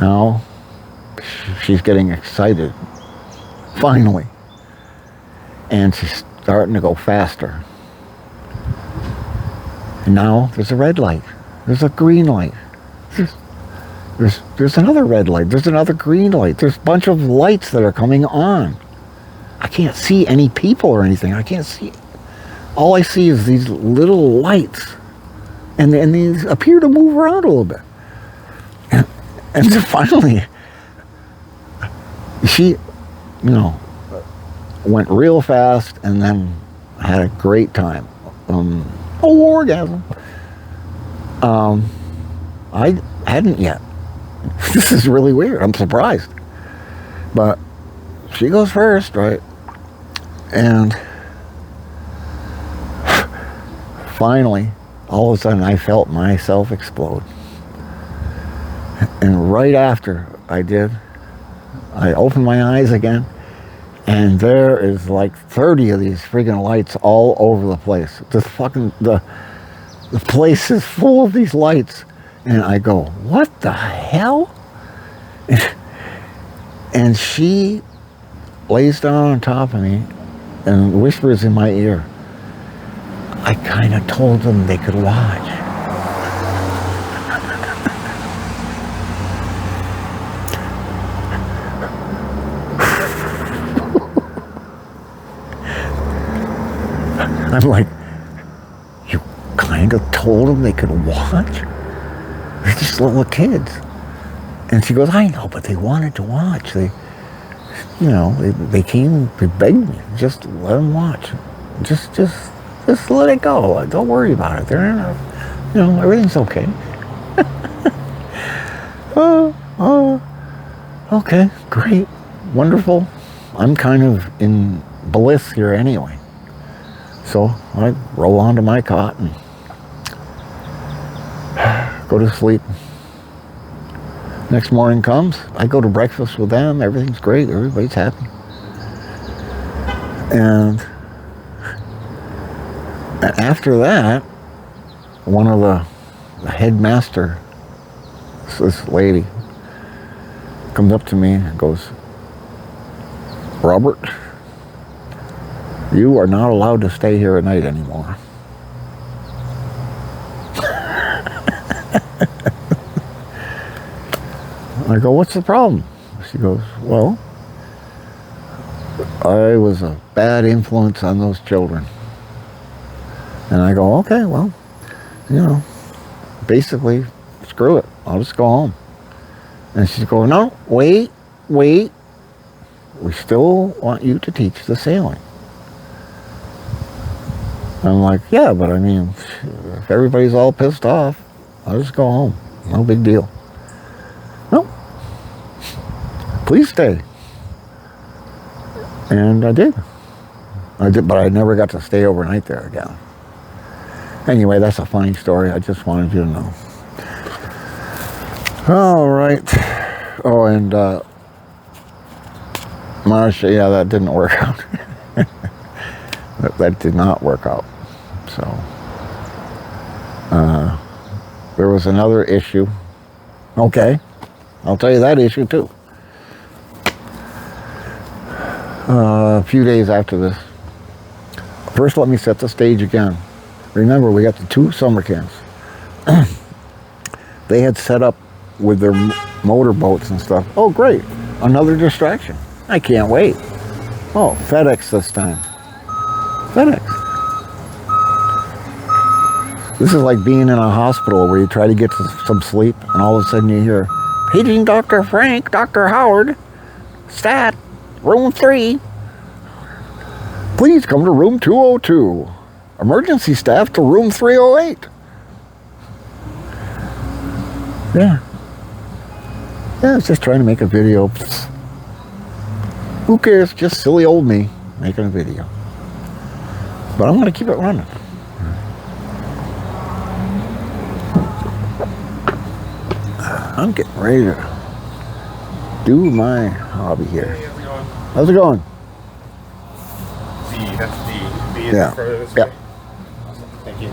Now, she's getting excited. Finally. And she's starting to go faster. And now there's a red light. There's a green light. There's another red light. There's another green light. There's a bunch of lights that are coming on. I can't see any people or anything. I can't see. All I see is these little lights. And these appear to move around a little bit. And so finally, she, went real fast and then had a great time. Orgasm. I hadn't yet. This is really weird. I'm surprised. But she goes first, right? And finally, all of a sudden, I felt myself explode. And right after I did, I opened my eyes again, and there is like 30 of these freaking lights all over the place. The place is full of these lights. And I go, what the hell? And she lays down on top of me and whispers in my ear, I kind of told them they could watch. I'm like, you kind of told them they could watch? They're just little kids. And she goes, I know, but they wanted to watch. They came, they begged me, just let them watch. Just let it go. Don't worry about it. They're not, everything's okay. Okay, great, wonderful. I'm kind of in bliss here anyway. So I roll onto my cot and go to sleep. Next morning comes, I go to breakfast with them, everything's great, everybody's happy. And after that, one of the headmaster, this lady, comes up to me and goes, Robert, you are not allowed to stay here at night anymore. I go, what's the problem? She goes, well, I was a bad influence on those children. And I go, okay, well, basically, screw it. I'll just go home. And she's going, no, wait. We still want you to teach the sailing. I'm like, yeah, but I mean, if everybody's all pissed off, I'll just go home. No big deal. No. Please stay. And I did. But I never got to stay overnight there again. Anyway, that's a funny story. I just wanted you to know. All right. Oh, and Marsha, yeah, that didn't work out. That did not work out. So, there was another issue. Okay. I'll tell you that issue too. A few days after this. First, let me set the stage again. Remember, we got the 2 summer camps. They had set up with their motorboats and stuff. Oh, great. Another distraction. I can't wait. Oh, FedEx this time. FedEx. This is like being in a hospital where you try to get some sleep and all of a sudden you hear, paging Dr. Frank, Dr. Howard, stat, room 3. Please come to room 202. Emergency staff to room 308. Yeah. Yeah, I was just trying to make a video. Who cares? Just silly old me making a video. But I'm going to keep it running. I'm getting ready to do my hobby here.
Hey, how's it going?
How's it going?
That's the B is
Yeah.
further this
Yeah.
way. Awesome. Thank Have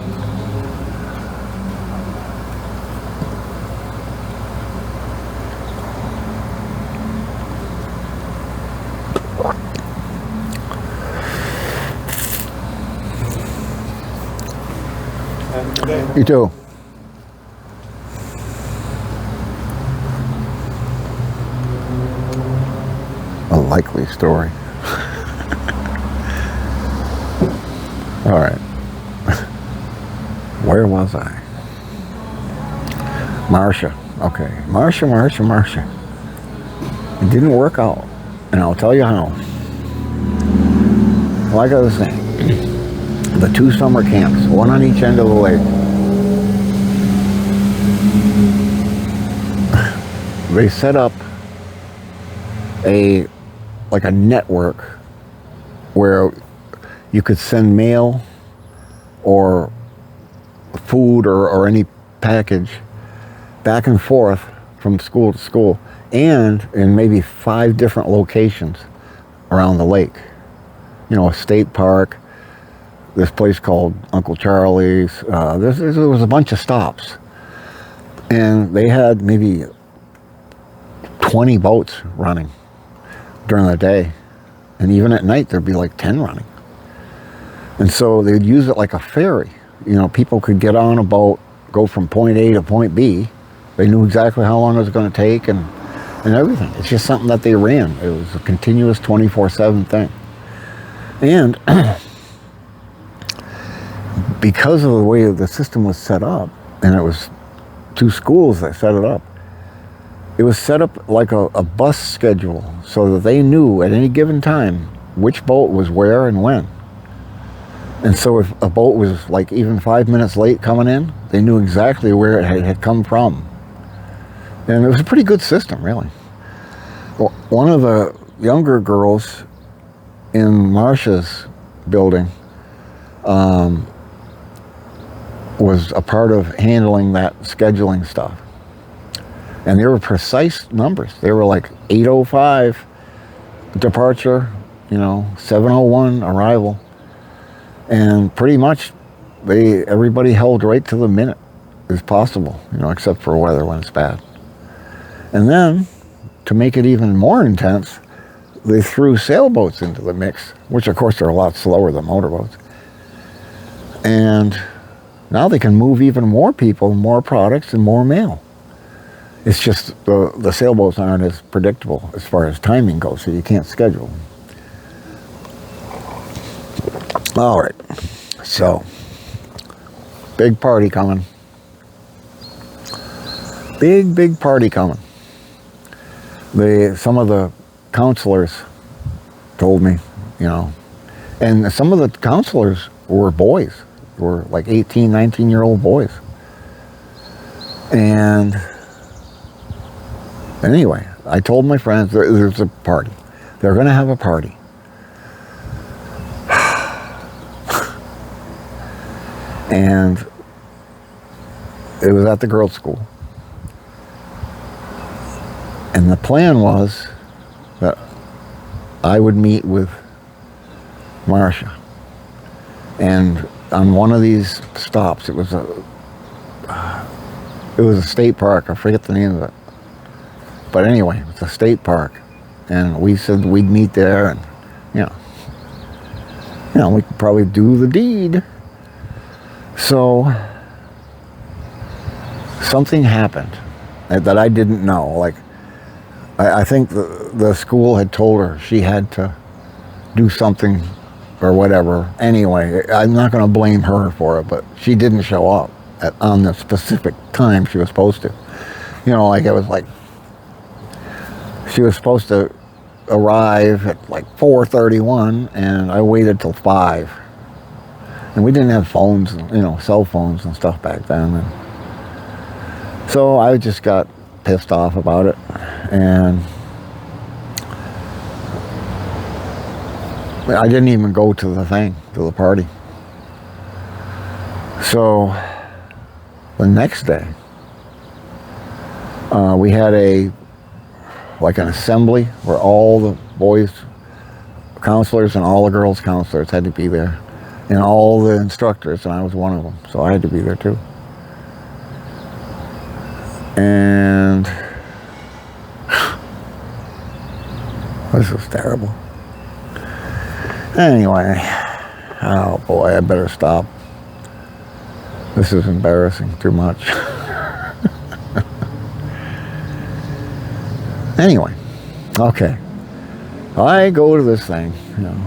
a good day.
You too. A likely story. All right. Where was I? Marcia. Okay. Marcia. It didn't work out. And I'll tell you how. Like I was saying, the 2 summer camps, one on each end of the lake. They set up a network where you could send mail or food or any package back and forth from school to school, and in maybe 5 different locations around the lake. You know, a state park, this place called Uncle Charlie's. There was a bunch of stops. And they had maybe 20 boats running during the day. And even at night, there'd be like 10 running. And so they'd use it like a ferry. You know, people could get on a boat, go from point A to point B. They knew exactly how long it was going to take and everything. It's just something that they ran. It was a continuous 24/7 thing. And because of the way the system was set up, and it was 2 schools that set it up, it was set up like a bus schedule so that they knew at any given time which boat was where and when. And so if a boat was like even 5 minutes late coming in, they knew exactly where it had come from. And it was a pretty good system, really. Well, one of the younger girls in Marcia's building was a part of handling that scheduling stuff. And there were precise numbers. They were like 8:05 departure, 7:01 arrival. And pretty much everybody held right to the minute as possible, except for weather when it's bad. And then, to make it even more intense, they threw sailboats into the mix, which of course are a lot slower than motorboats. And now they can move even more people, more products, and more mail. It's just the sailboats aren't as predictable as far as timing goes, so you can't schedule them. All right, so big party coming. Big party coming. Some of the counselors told me, and some of the counselors were boys, were like 18, 19-year-old boys. And anyway, I told my friends there's a party. They're going to have a party. And it was at the girls' school. And the plan was that I would meet with Marcia. And on one of these stops, it was a state park. I forget the name of it. But anyway, it was a state park. And we said we'd meet there and, we could probably do the deed. So something happened that I didn't know. Like, I think the school had told her she had to do something or whatever. Anyway, I'm not going to blame her for it, but she didn't show up on the specific time she was supposed to. It was like she was supposed to arrive at like 4:31, and I waited till 5. And we didn't have phones, cell phones and stuff back then. And so I just got pissed off about it. And I didn't even go to the party. So the next day, we had an assembly where all the boys counselors and all the girls counselors had to be there. and all the instructors, and I was one of them, so I had to be there too. And this was terrible. Anyway, oh boy, I better stop. This is embarrassing too much. Anyway, okay. I go to this thing, you know,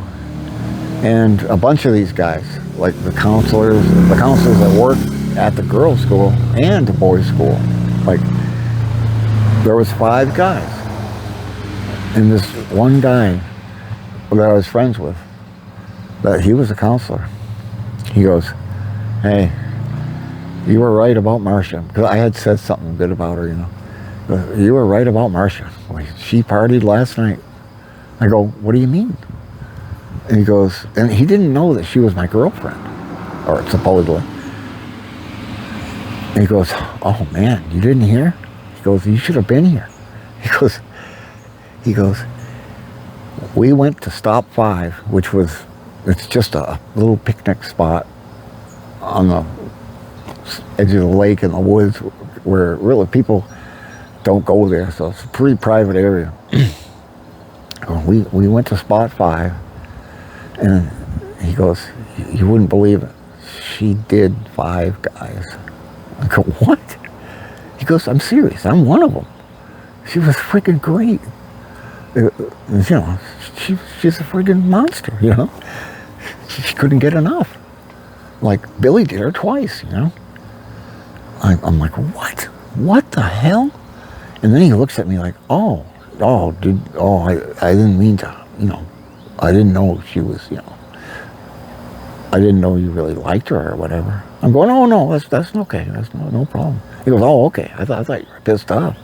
and a bunch of these guys, like the counselors that work at the girls' school and the boys' school, like there was 5 guys, and this one guy that I was friends with, that he was a counselor. He goes, "Hey, you were right about Marcia," because I had said something good about her, you know. "You were right about Marcia. She partied last night." I go, "What do you mean?" And he goes, and he didn't know that she was my girlfriend, or supposedly. And he goes, "Oh man, you didn't hear?" He goes, "You should have been here." He goes, "We went to Stop 5, which was, it's just a little picnic spot on the edge of the lake in the woods where really people don't go there, so it's a pretty private area." We went to spot 5, and he goes, "You wouldn't believe it. She did 5 guys." I go, "What?" He goes, "I'm serious. I'm one of them. She was freaking great. You know, she's a freaking monster, you know. She couldn't get enough. Like Billy did her twice, you know." I'm like, "What? What the hell?" And then he looks at me like, I didn't mean to, you know, I didn't know she was, you know, I didn't know you really liked her or whatever. I'm going, "Oh no, that's okay, that's no problem." He goes, "Oh, okay, I thought you were pissed off."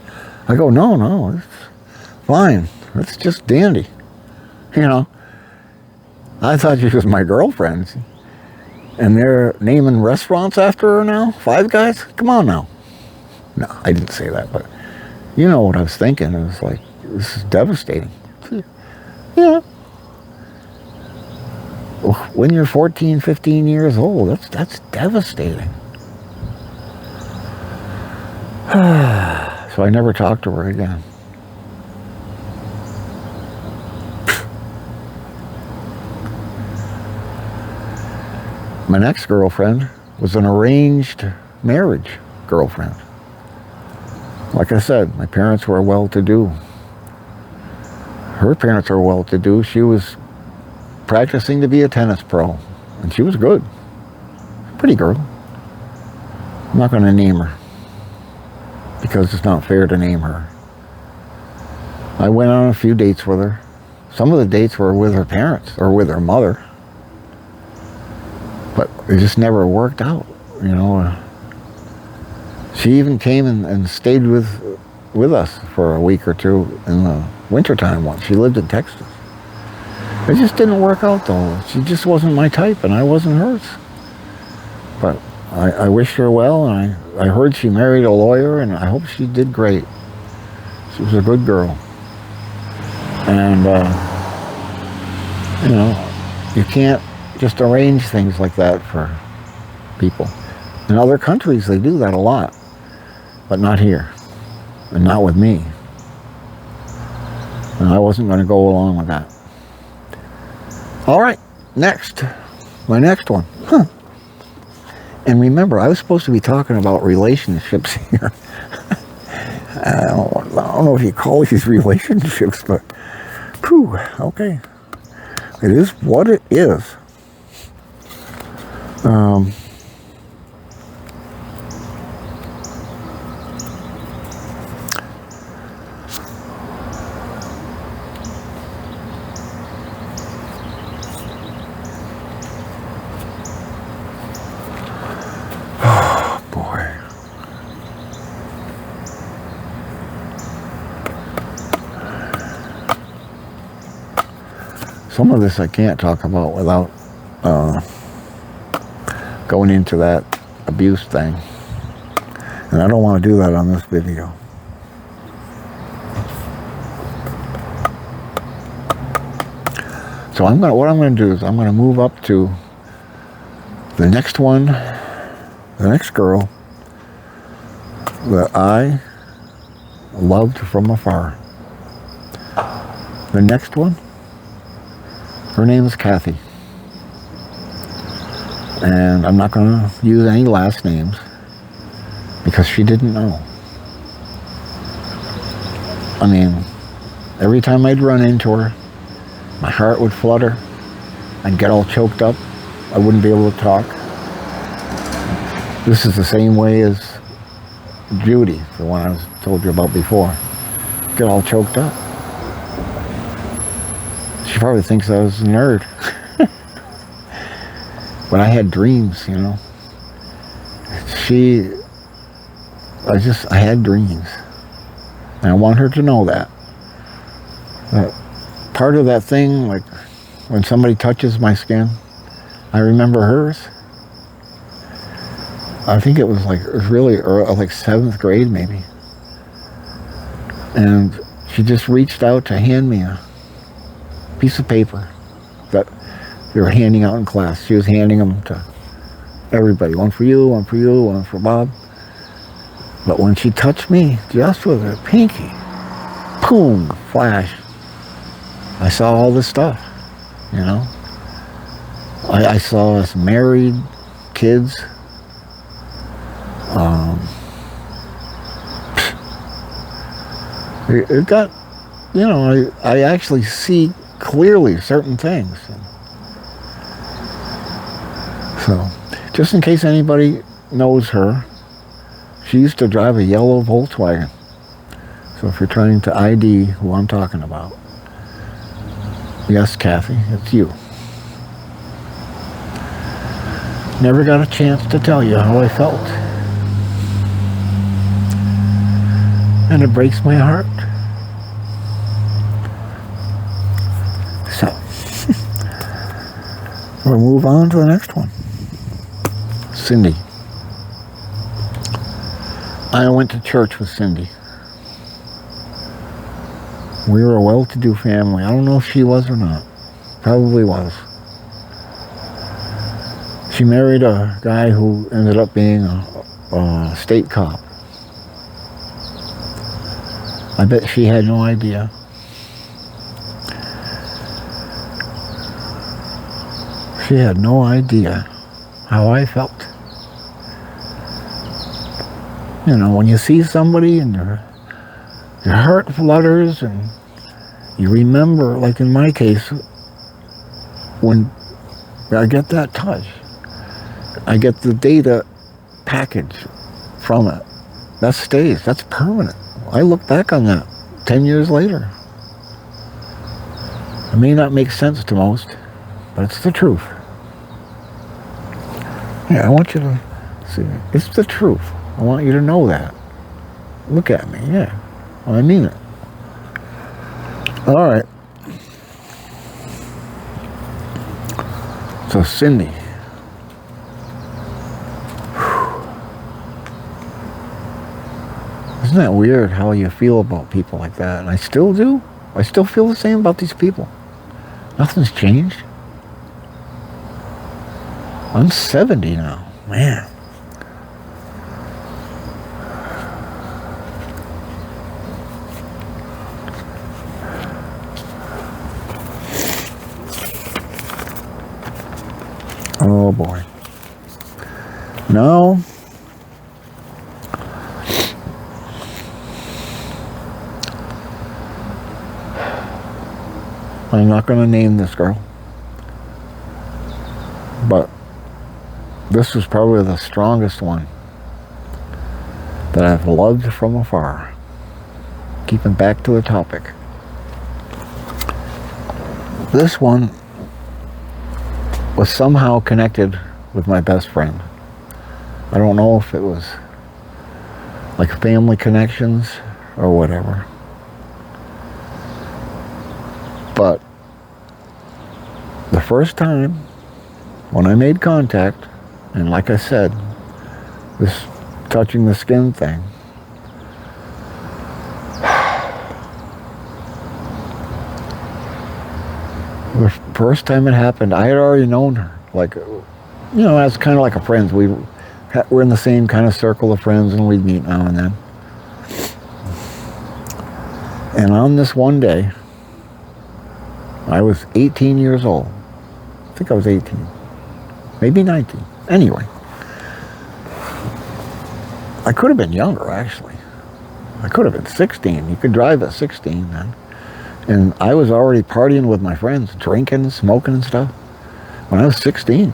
I go, No, it's fine, it's just dandy, you know. I thought she was my girlfriend, and they're naming restaurants after her now. 5 guys, come on now. No, I didn't say that, but you know what I was thinking. It was like, this is devastating. Yeah. When you're 14, 15 years old, that's devastating. So I never talked to her again. My next girlfriend was an arranged marriage girlfriend. Like I said, my parents were well-to-do. Her parents were well-to-do. She was practicing to be a tennis pro, and she was good. Pretty girl. I'm not going to name her, because it's not fair to name her. I went on a few dates with her. Some of the dates were with her parents, or with her mother. But it just never worked out, you know. She even came and stayed with us for a week or two in the wintertime once. She lived in Texas. It just didn't work out though. She just wasn't my type, and I wasn't hers. But I wish her well, and I heard she married a lawyer, and I hope she did great. She was a good girl. And, you know, you can't just arrange things like that for people. In other countries, they do that a lot. But not here, and not with me. And I wasn't going to go along with that. All right, next. My next one. And remember, I was supposed to be talking about relationships here. I don't know if you call these relationships, but whew, okay. It is what it is. Some of this I can't talk about without going into that abuse thing. And I don't want to do that on this video. So what I'm going to do is I'm going to move up to The next one, the next girl that I loved from afar. The next one, her name is Kathy. And I'm not going to use any last names because she didn't know. I mean, every time I'd run into her, my heart would flutter. I'd get all choked up. I wouldn't be able to talk. This is the same way as Judy, the one I told you about before. Get all choked up. She probably thinks I was a nerd. But I had dreams, you know. I had dreams. And I want her to know that. Part of that thing, like when somebody touches my skin, I remember hers. I think it was really early, like 7th grade maybe. And she just reached out to hand me a piece of paper that they were handing out in class. She was handing them to everybody. One for you, one for you, one for Bob. But when she touched me, just with her pinky, boom, flash, I saw all this stuff, you know. I saw us married, kids. It got, you know, I actually see clearly certain things. So, just in case anybody knows her, she used to drive a yellow Volkswagen. So if you're trying to ID who I'm talking about, yes, Kathy, it's you. Never got a chance to tell you how I felt. And it breaks my heart. So, we'll move on to the next one. Cindy. I went to church with Cindy. We were a well-to-do family. I don't know if she was or not. Probably was. She married a guy who ended up being a state cop. I bet she had no idea. She had no idea how I felt. You know, when you see somebody and your heart flutters and you remember, like in my case, when I get that touch, I get the data package from it. That stays. That's permanent. I look back on that 10 years later. It may not make sense to most, but it's the truth. Yeah, I want you to see. It's the truth. I want you to know that. Look at me, yeah. I mean it. All right. So Cindy. Isn't that weird how you feel about people like that? And I still do. I still feel the same about these people. Nothing's changed. I'm 70 now. Man. Oh boy. No. I'm not going to name this girl. But this was probably the strongest one that I've loved from afar. Keeping back to the topic. This one was somehow connected with my best friend. I don't know if it was like family connections or whatever. But the first time when I made contact, and like I said, this touching the skin thing, the first time it happened, I had already known her. Like, you know, as kind of like a friends. We're in the same kind of circle of friends, and we'd meet now and then. And on this one day, I was 18 years old. I think I was 18. Maybe 19. Anyway. I could have been younger, actually. I could have been 16. You could drive at 16 then. And I was already partying with my friends, drinking, smoking and stuff. When I was 16,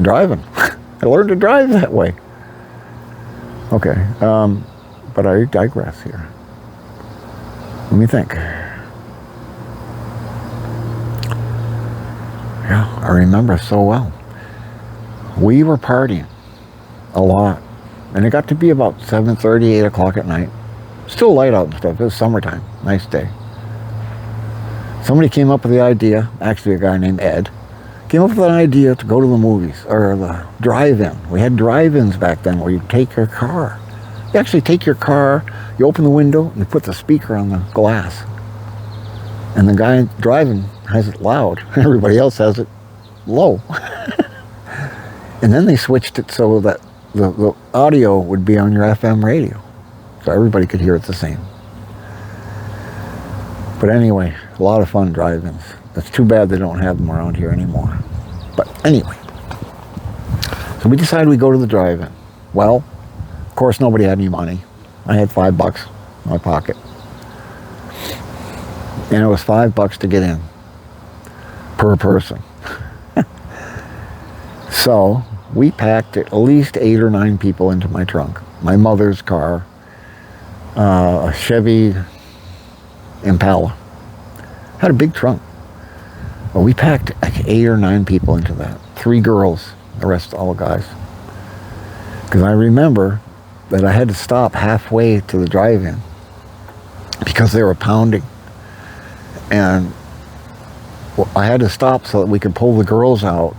driving. I learned to drive that way. Okay, but I digress here. Let me think. Yeah, I remember so well. We were partying a lot. And it got to be about 7:30, 8 o'clock at night. Still light out and stuff. It was summertime. Nice day. Somebody came up with the idea, actually a guy named Ed, came up with an idea to go to the movies, or the drive-in. We had drive-ins back then where you take your car. You actually take your car, you open the window, and you put the speaker on the glass. And the guy driving has it loud. Everybody else has it low. And then they switched it so that the audio would be on your FM radio. So everybody could hear it the same. But anyway, a lot of fun drive-ins. It's too bad they don't have them around here anymore. But anyway. So we decided we'd go to the drive-in. Well, of course nobody had any money. I had $5 in my pocket. And it was $5 to get in. Per person. So we packed at least 8 or 9 people into my trunk. My mother's car, a Chevy Impala. Had a big trunk. Well, we packed like 8 or 9 people into that. 3 girls, the rest all guys. Because I remember that I had to stop halfway to the drive-in because they were pounding. And I had to stop so that we could pull the girls out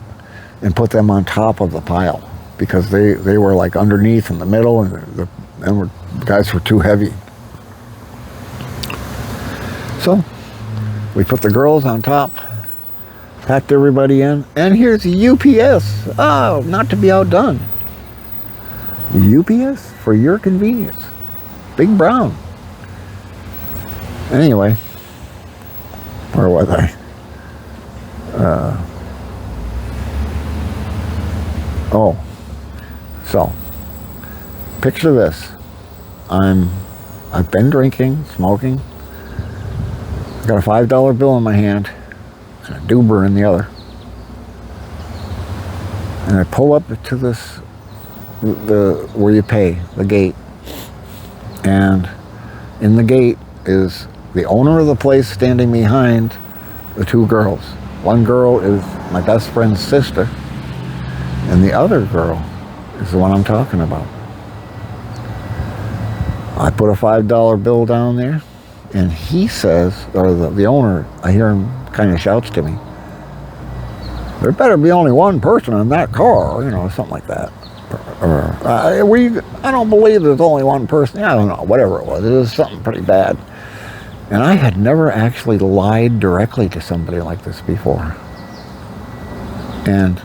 and put them on top of the pile because they were like underneath in the middle, and the guys were too heavy. So we put the girls on top, packed everybody in, and here's the UPS. Oh, not to be outdone. UPS for your convenience. Big Brown. Anyway, where was I? So picture this. I've been drinking, smoking. I've got a $5 bill in my hand and a doober in the other. And I pull up to this, where you pay, the gate. And in the gate is the owner of the place standing behind the 2 girls. One girl is my best friend's sister, and the other girl is the one I'm talking about. I put a $5 bill down there, and he says, or the owner, I hear him kind of shouts to me, "There better be only one person in that car," you know, something like that. Or I don't believe there's only one person. I don't know, whatever it was something pretty bad. And I had never actually lied directly to somebody like this before. And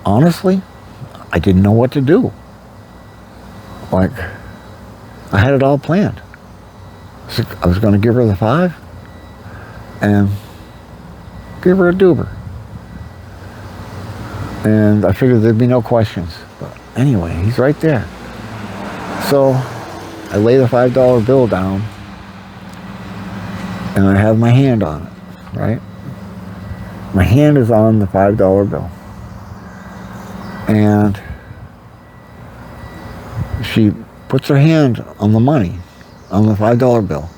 honestly, I didn't know what to do. Like, I had it all planned. So I was going to give her the 5 and give her a doober. And I figured there'd be no questions. But anyway, he's right there. So I lay the $5 bill down, and I have my hand on it, right? My hand is on the $5 bill. And she puts her hand on the money, on the $5 bill.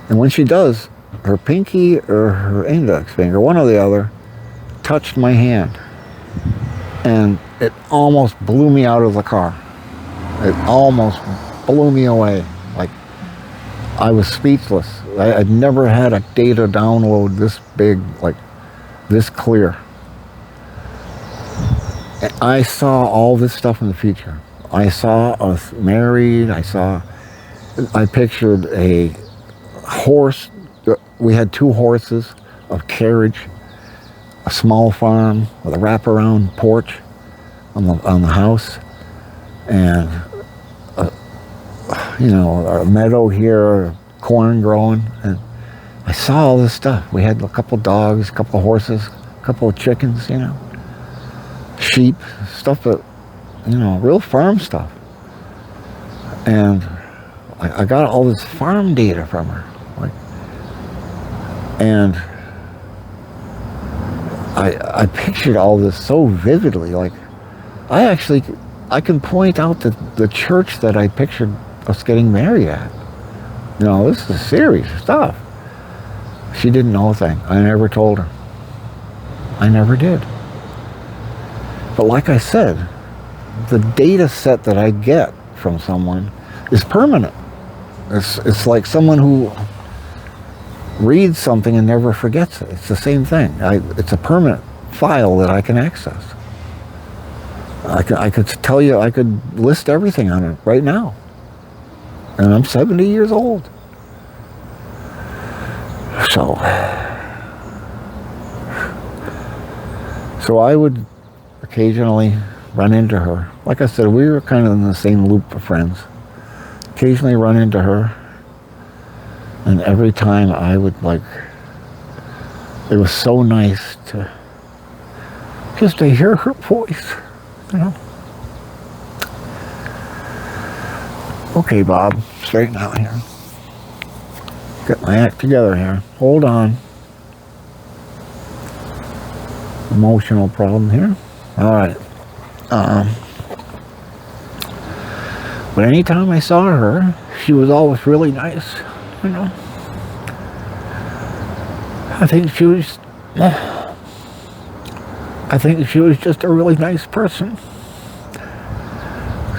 And when she does, her pinky or her index finger, one or the other, touched my hand. And it almost blew me out of the car. It almost blew me away. Like, I was speechless. I'd never had a data download this big, like this clear. And I saw all this stuff in the future. I saw us married. I pictured a horse. We had 2 horses, a carriage, a small farm with a wraparound porch on the house, and a meadow here, corn growing, and I saw all this stuff. We had a couple dogs, a couple horses, a couple of chickens, sheep, stuff that, real farm stuff. And I got all this farm data from her, and I pictured all this so vividly. Like, I can point out the church that I pictured us getting married at. This is serious stuff. She didn't know a thing. I never told her. I never did. But like I said, the data set that I get from someone is permanent. It's like someone who reads something and never forgets it. It's the same thing. It's a permanent file that I can access. I could tell you, I could list everything on it right now. And I'm 70 years old. So I would occasionally run into her. Like I said, we were kind of in the same loop of friends. Occasionally run into her. And every time I would it was so nice just to hear her voice, Okay, Bob, straighten out here. Get my act together here. Hold on. Emotional problem here. All right. But anytime I saw her, she was always really nice. I think she was just a really nice person.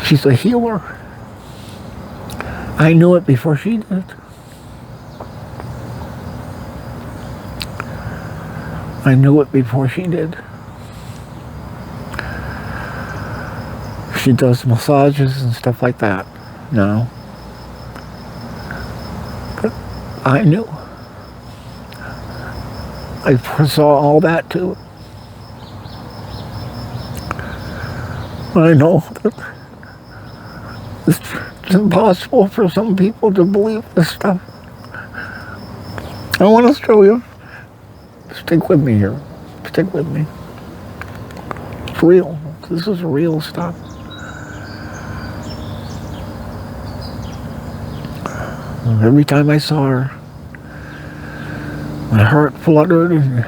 She's a healer. I knew it before she did. I knew it before she did. She does massages and stuff like that, But I knew. I foresaw all that too. I know that it's impossible for some people to believe this stuff. I want to show you. Stick with me here. Stick with me. It's real. This is real stuff. Every time I saw her, my heart fluttered, and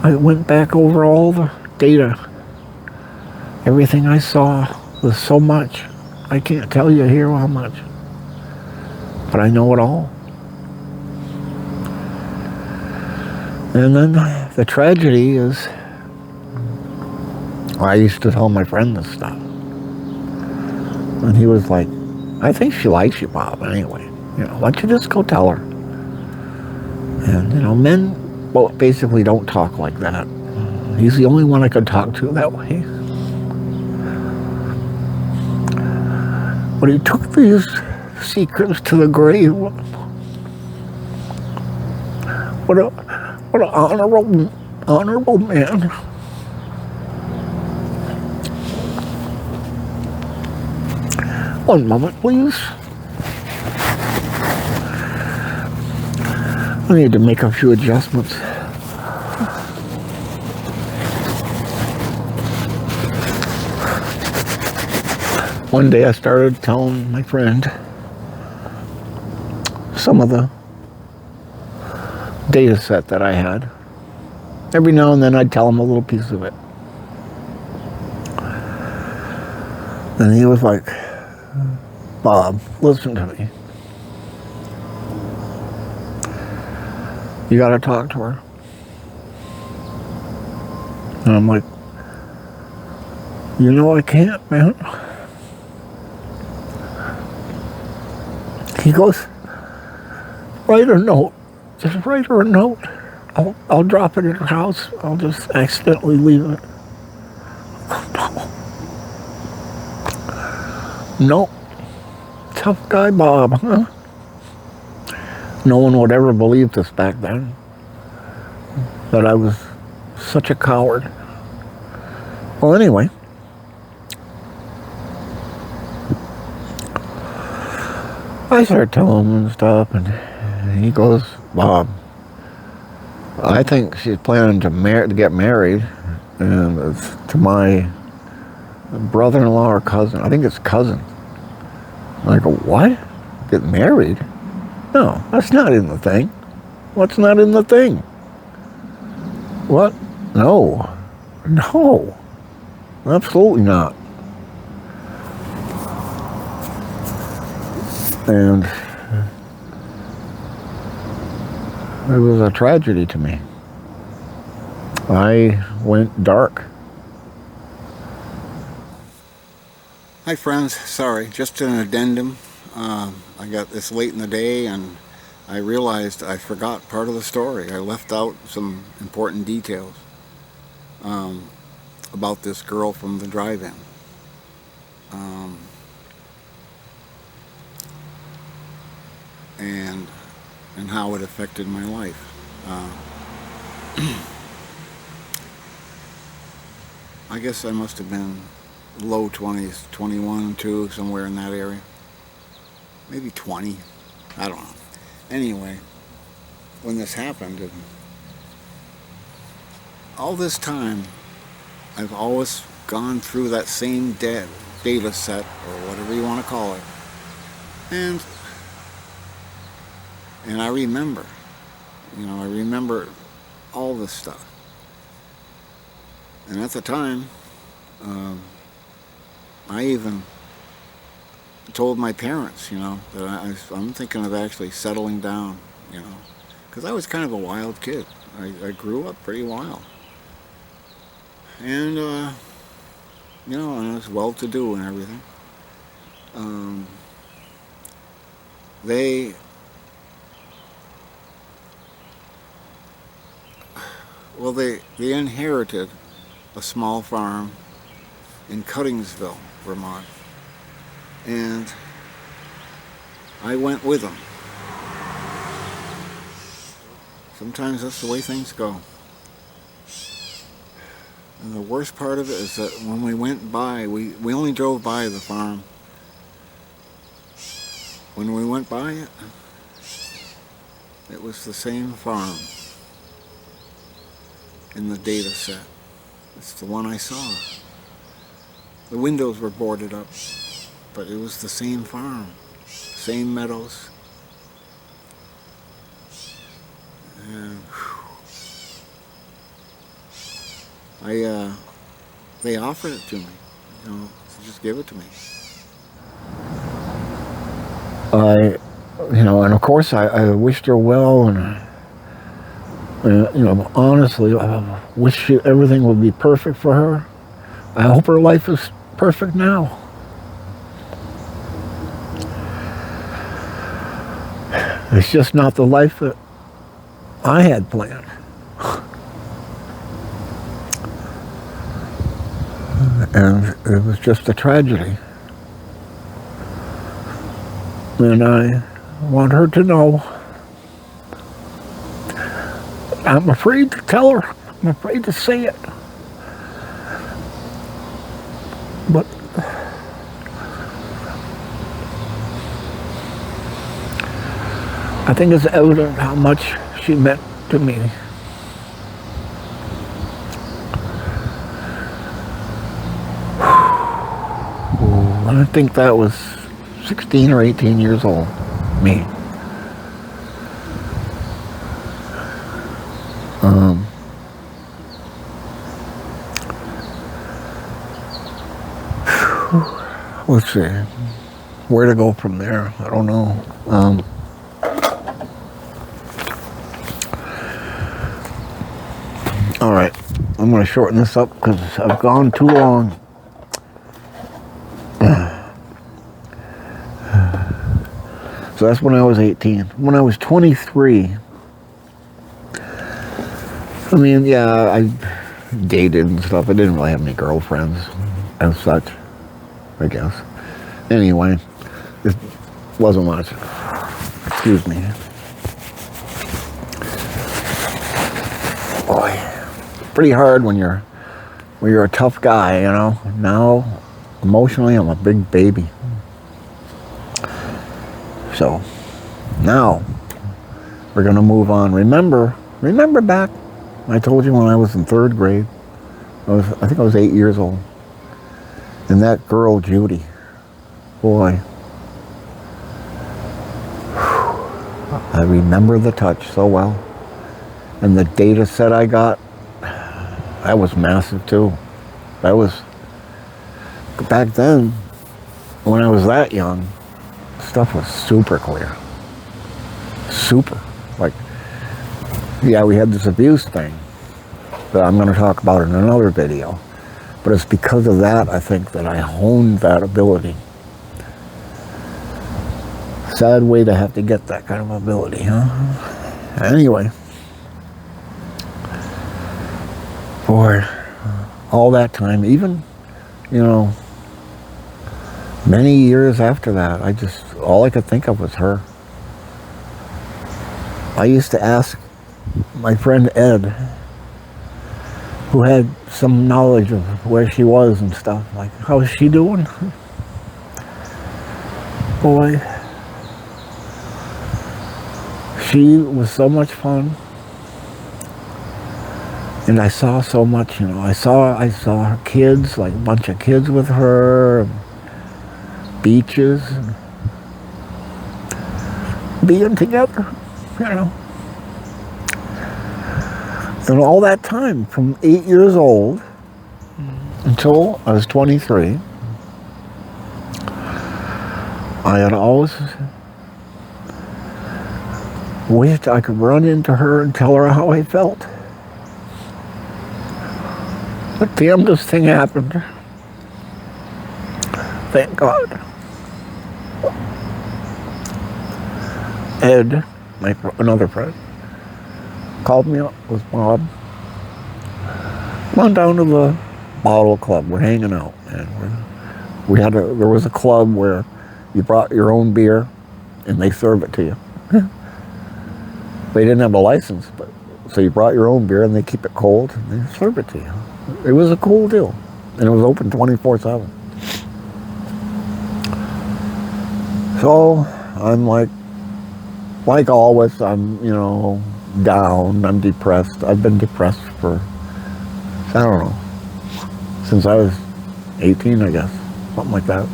I went back over all the data. Everything I saw was so much. I can't tell you here how much. But I know it all. And then the tragedy is, I used to tell my friend this stuff. And he was like, I think she likes you, Bob, anyway. Why don't you just go tell her? And, men basically don't talk like that. He's the only one I could talk to that way. But he took these secrets to the grave. What an honorable man. One moment, please. I need to make a few adjustments. One day I started telling my friend some of the data set that I had. Every now and then I'd tell him a little piece of it. And he was like, Bob, listen to me. You gotta talk to her. And I'm like, I can't, man. He goes, write her a note. Just write her a note. I'll drop it at her house. I'll just accidentally leave it. No. Tough guy Bob, huh? No one would ever believe this back then. That I was Such a coward. Well, anyway. I start telling him and stuff, and he goes, Bob, I think she's planning to get married, and it's to my brother-in-law or cousin. I think it's cousin. I go, what? Get married? No, that's not in the thing. What's not in the thing? What? No. No. Absolutely not. And it was a tragedy to me. I went dark. Hi friends, sorry, just an addendum. I got this late in the day and I realized I forgot part of the story. I left out some important details about this girl from the drive-in. And how it affected my life. I guess I must have been low 20s, 21, 2, somewhere in that area. Maybe 20. I don't know. Anyway, when this happened, and all this time, I've always gone through that same data set, or whatever you want to call it. And I remember, I remember all this stuff. And at the time, I even told my parents, that I'm thinking of actually settling down, because I was kind of a wild kid. I grew up pretty wild. And, and I was well-to-do and everything. They inherited a small farm in Cuttingsville, Vermont, and I went with them. Sometimes that's the way things go. And the worst part of it is that when we went by, we only drove by the farm. When we went by it, it was the same farm in the data set. It's the one I saw. The windows were boarded up, but it was the same farm, same meadows. And they offered it to me, to just give it to me. And of course I wished her well, and honestly, I wish everything would be perfect for her. I hope her life is perfect now. It's just not the life that I had planned. And it was just a tragedy. And I want her to know. I'm afraid to tell her. I'm afraid to say it. But I think it's evident how much she meant to me. I think that was 16 or 18 years old, me. Let's see, where to go from there, I don't know. All right, I'm going to shorten this up because I've gone too long. So that's when I was 18. When I was 23, I mean, yeah, I dated and stuff. I didn't really have any girlfriends as such, I guess. Anyway, it wasn't much. Excuse me. Boy. pretty hard when you're a tough guy, you know. Now, emotionally, I'm a big baby. So, now, we're going to move on. Remember back, I told you when I was in 3rd grade, I think I was 8 years old. And that girl, Judy, boy, I remember the touch so well. And the data set I got, that was massive too. That was, back then, when I was that young, stuff was super clear. Super. Like, yeah, we had this abuse thing that I'm going to talk about in another video. But it's because of that, I think, that I honed that ability. Sad way to have to get that kind of ability, huh? Anyway. Boy, all that time, even, you know, many years after that, all I could think of was her. I used to ask my friend Ed, who had some knowledge of where she was and stuff, like, how's she doing? Boy, she was so much fun. And I saw so much, you know. I saw her kids, like a bunch of kids with her, beaches, being together, you know. And all that time, from 8 years old until I was 23, I had always wished I could run into her and tell her how I felt. But damnedest thing happened. Thank God. Ed, another friend, called me up with Bob. Come on down to the bottle club. We're hanging out, and there was a club where you brought your own beer, and they serve it to you. They didn't have a license, so you brought your own beer, and they keep it cold, and they serve it to you. It was a cool deal, and it was open 24/7. So I'm like always, I'm, you know, down, I'm depressed. I've been depressed for, I don't know, since I was 18, I guess, something like that.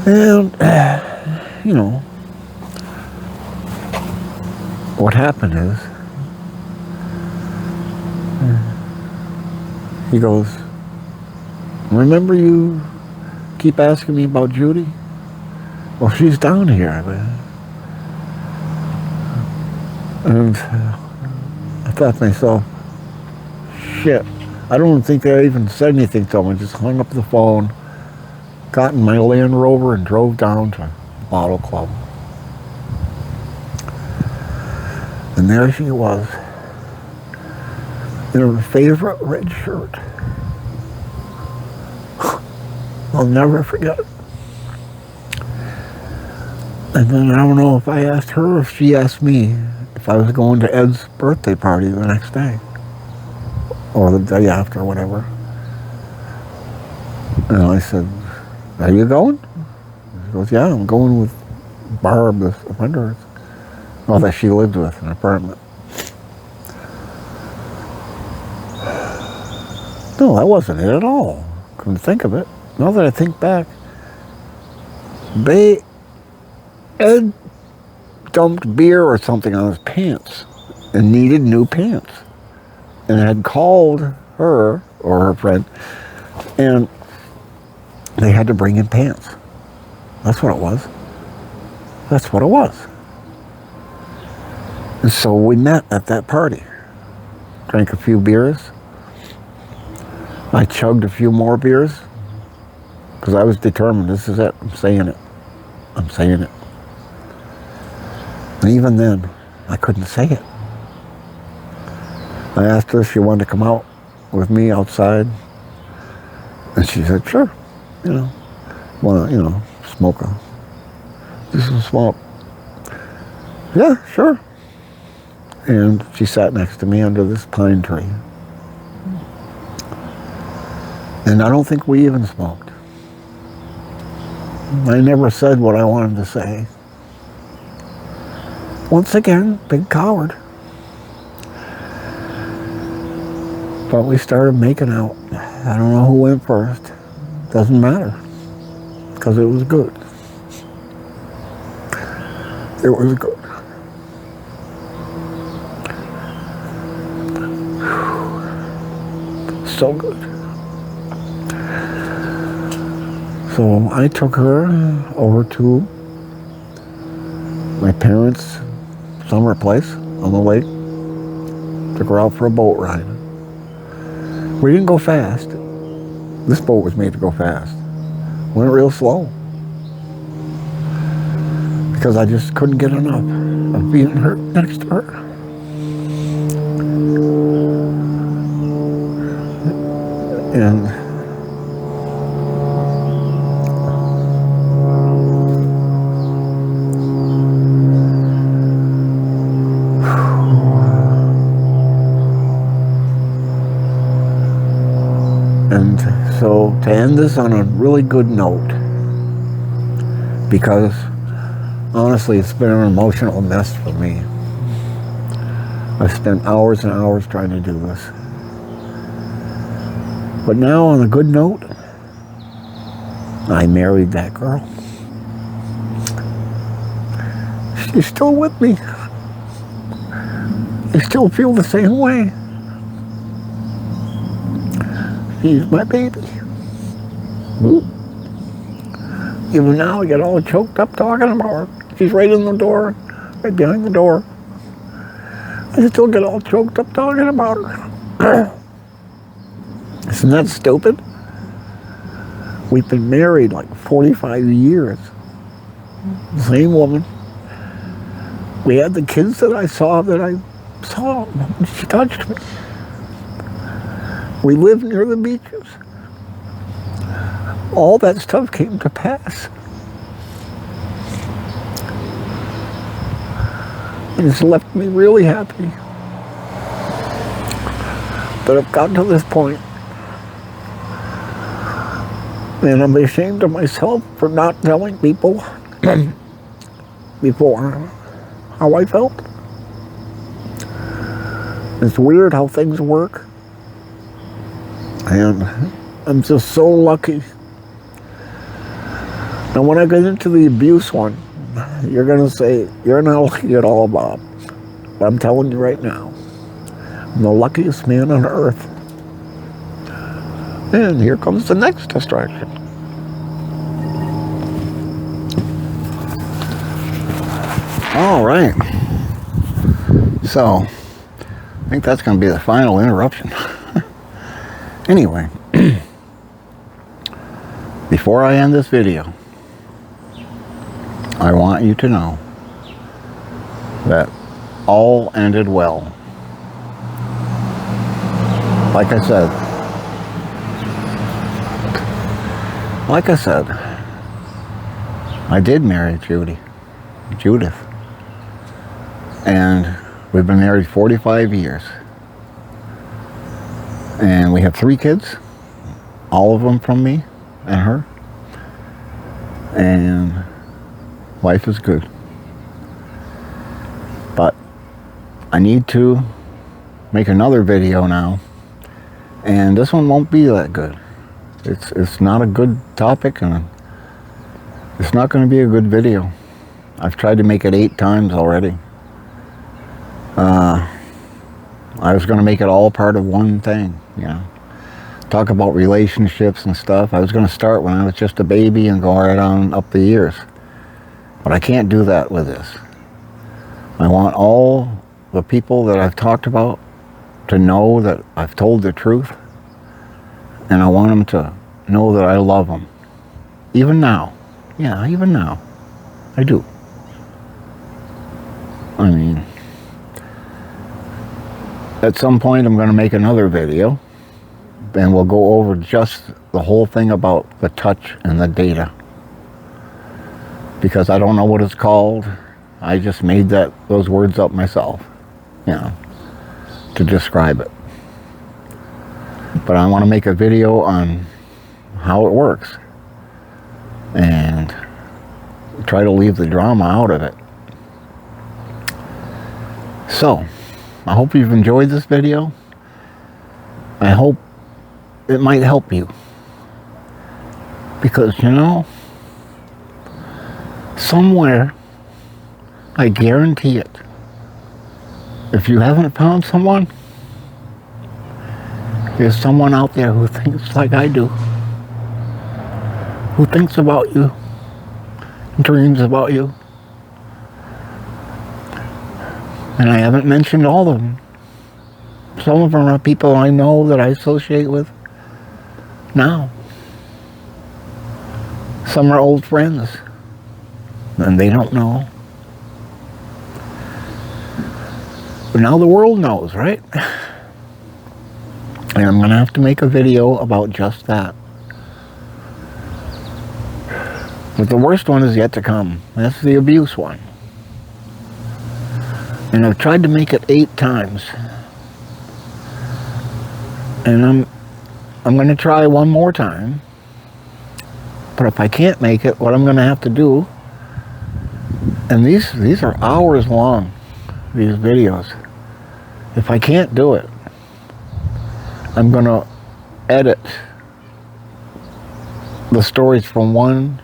And, you know, what happened is, he goes, remember you keep asking me about Judy? Well, she's down here. And I thought to myself, shit, I don't think I even said anything to him. I just hung up the phone, got in my Land Rover and drove down to Bottle Club. And there she was, in her favorite red shirt. I'll never forget. And then I don't know if I asked her or if she asked me if I was going to Ed's birthday party the next day. Or the day after, whatever. And I said, are you going? She goes, yeah, I'm going with Barb, this friend of hers. Well, that she lived with in an apartment. No, that wasn't it at all. Couldn't think of it. Now that I think back, Ed dumped beer or something on his pants and needed new pants. And had called her or her friend, and they had to bring in pants. That's what it was. That's what it was. And so we met at that party. Drank a few beers. I chugged a few more beers because I was determined, this is it. I'm saying it. I'm saying it. And even then, I couldn't say it. I asked her if she wanted to come out with me outside. And she said, sure. You know, want to, you know, do some smoke. Yeah, sure. And she sat next to me under this pine tree. And I don't think we even smoked. I never said what I wanted to say. Once again, big coward. But we started making out. I don't know who went first. Doesn't matter. Because it was good. It was good. So good. So I took her over to my parents' summer place on the lake. Took her out for a boat ride. We didn't go fast. This boat was made to go fast. Went real slow. Because I just couldn't get enough of being hurt next to her. And so to end this on a really good note, because honestly it's been an emotional mess for me. I've spent hours and hours trying to do this. But now on a good note, I married that girl. She's still with me. I still feel the same way. She's my baby. Even now I get all choked up talking about her. She's right in the door, right behind the door. I still get all choked up talking about her. Isn't that stupid? We've been married like 45 years. Same woman. We had the kids that I saw when she touched me. We lived near the beaches. All that stuff came to pass. And it's left me really happy. But I've gotten to this point. And I'm ashamed of myself for not telling people before how I felt. It's weird how things work. And I'm just so lucky. Now when I get into the abuse one, you're going to say, you're not lucky at all, Bob. But I'm telling you right now, I'm the luckiest man on earth. And here comes the next distraction. All right. So, I think that's going to be the final interruption. Anyway, before I end this video, I want you to know that all ended well. Like I said, I did marry Judith. And we've been married 45 years. And we have 3 kids, all of them from me and her. And life is good. But I need to make another video now. And this one won't be that good. It's not a good topic, and it's not going to be a good video. I've tried to make it 8 times already. I was going to make it all part of one thing, you know. Talk about relationships and stuff. I was going to start when I was just a baby and go right on up the years. But I can't do that with this. I want all the people that I've talked about to know that I've told the truth. And I want them to know that I love them. Even now. Yeah, even now. I do. I mean, at some point I'm going to make another video. And we'll go over just the whole thing about the touch and the data. Because I don't know what it's called. I just made those words up myself. you know, to describe it. But I want to make a video on how it works and try to leave the drama out of it. So, I hope you've enjoyed this video. I hope it might help you. Because, you know, somewhere, I guarantee it, if you haven't found someone, there's someone out there who thinks like I do. Who thinks about you, dreams about you. And I haven't mentioned all of them. Some of them are people I know that I associate with now. Some are old friends, and they don't know. But now the world knows, right? And I'm going to have to make a video about just that. But the worst one is yet to come. That's the abuse one. And I've tried to make it 8 times. And I'm going to try one more time. But if I can't make it, what I'm going to have to do, and these are hours long, these videos. If I can't do it, I'm going to edit the stories from one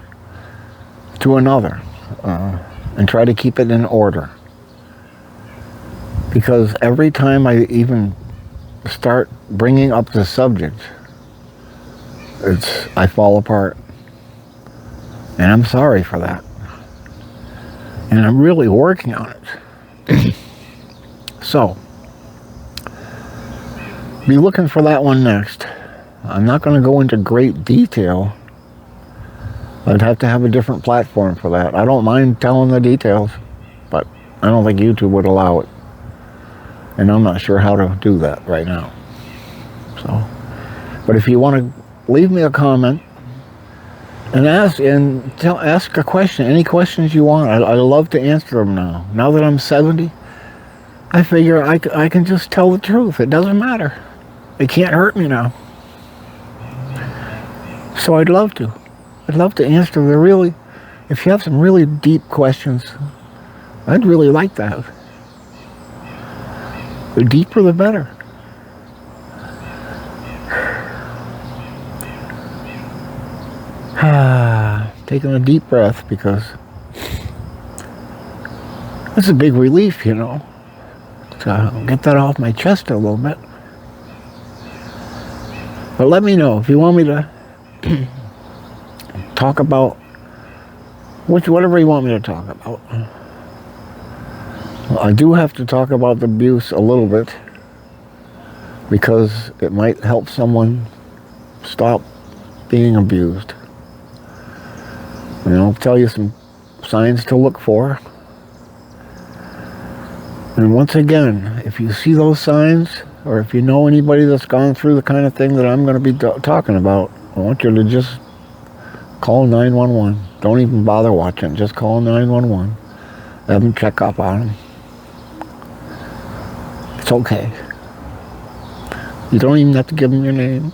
to another and try to keep it in order. Because every time I even start bringing up the subject, I fall apart. And I'm sorry for that. And I'm really working on it. So, be looking for that one next. I'm not going to go into great detail. I'd have to have a different platform for that. I don't mind telling the details, but I don't think YouTube would allow it. And I'm not sure how to do that right now. So, but if you want to leave me a comment and ask a question, any questions you want, I love to answer them now. Now that I'm 70, I figure I can just tell the truth. It doesn't matter. It can't hurt me now. So I'd love to. I'd love to answer the really, if you have some really deep questions, I'd really like that. The deeper the better. Taking a deep breath because it's a big relief, you know, to get that off my chest a little bit. But let me know if you want me to talk about whatever you want me to talk about. Well, I do have to talk about the abuse a little bit because it might help someone stop being abused. And I'll tell you some signs to look for. And once again, if you see those signs, or if you know anybody that's gone through the kind of thing that I'm going to be talking about, I want you to just call 911. Don't even bother watching. Just call 911. Have them check up on them. It's okay. You don't even have to give them your name.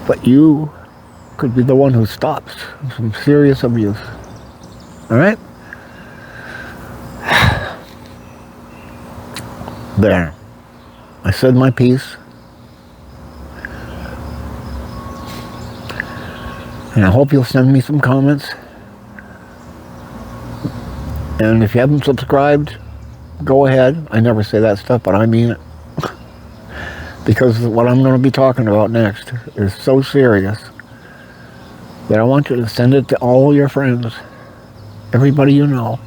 But you could be the one who stops some serious abuse. All right? There. I said my piece. And I hope you'll send me some comments. And if you haven't subscribed, go ahead. I never say that stuff, but I mean it. Because what I'm going to be talking about next is so serious that I want you to send it to all your friends, everybody you know.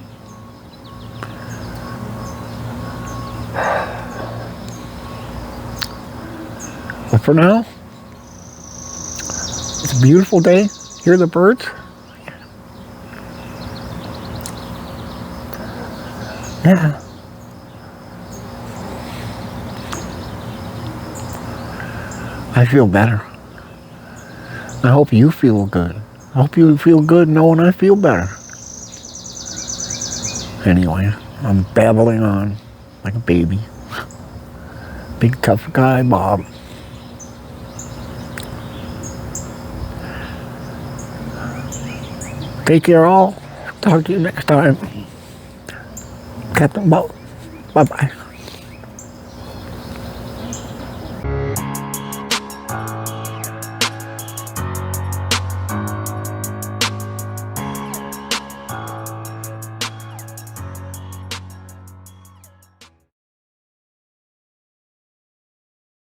But for now, it's a beautiful day. Hear the birds? Yeah. I feel better. I hope you feel good. I hope you feel good knowing I feel better. Anyway, I'm babbling on like a baby. Big tough guy, Bob. Take care all. Talk to you next time. Captain Bob. Bye-bye.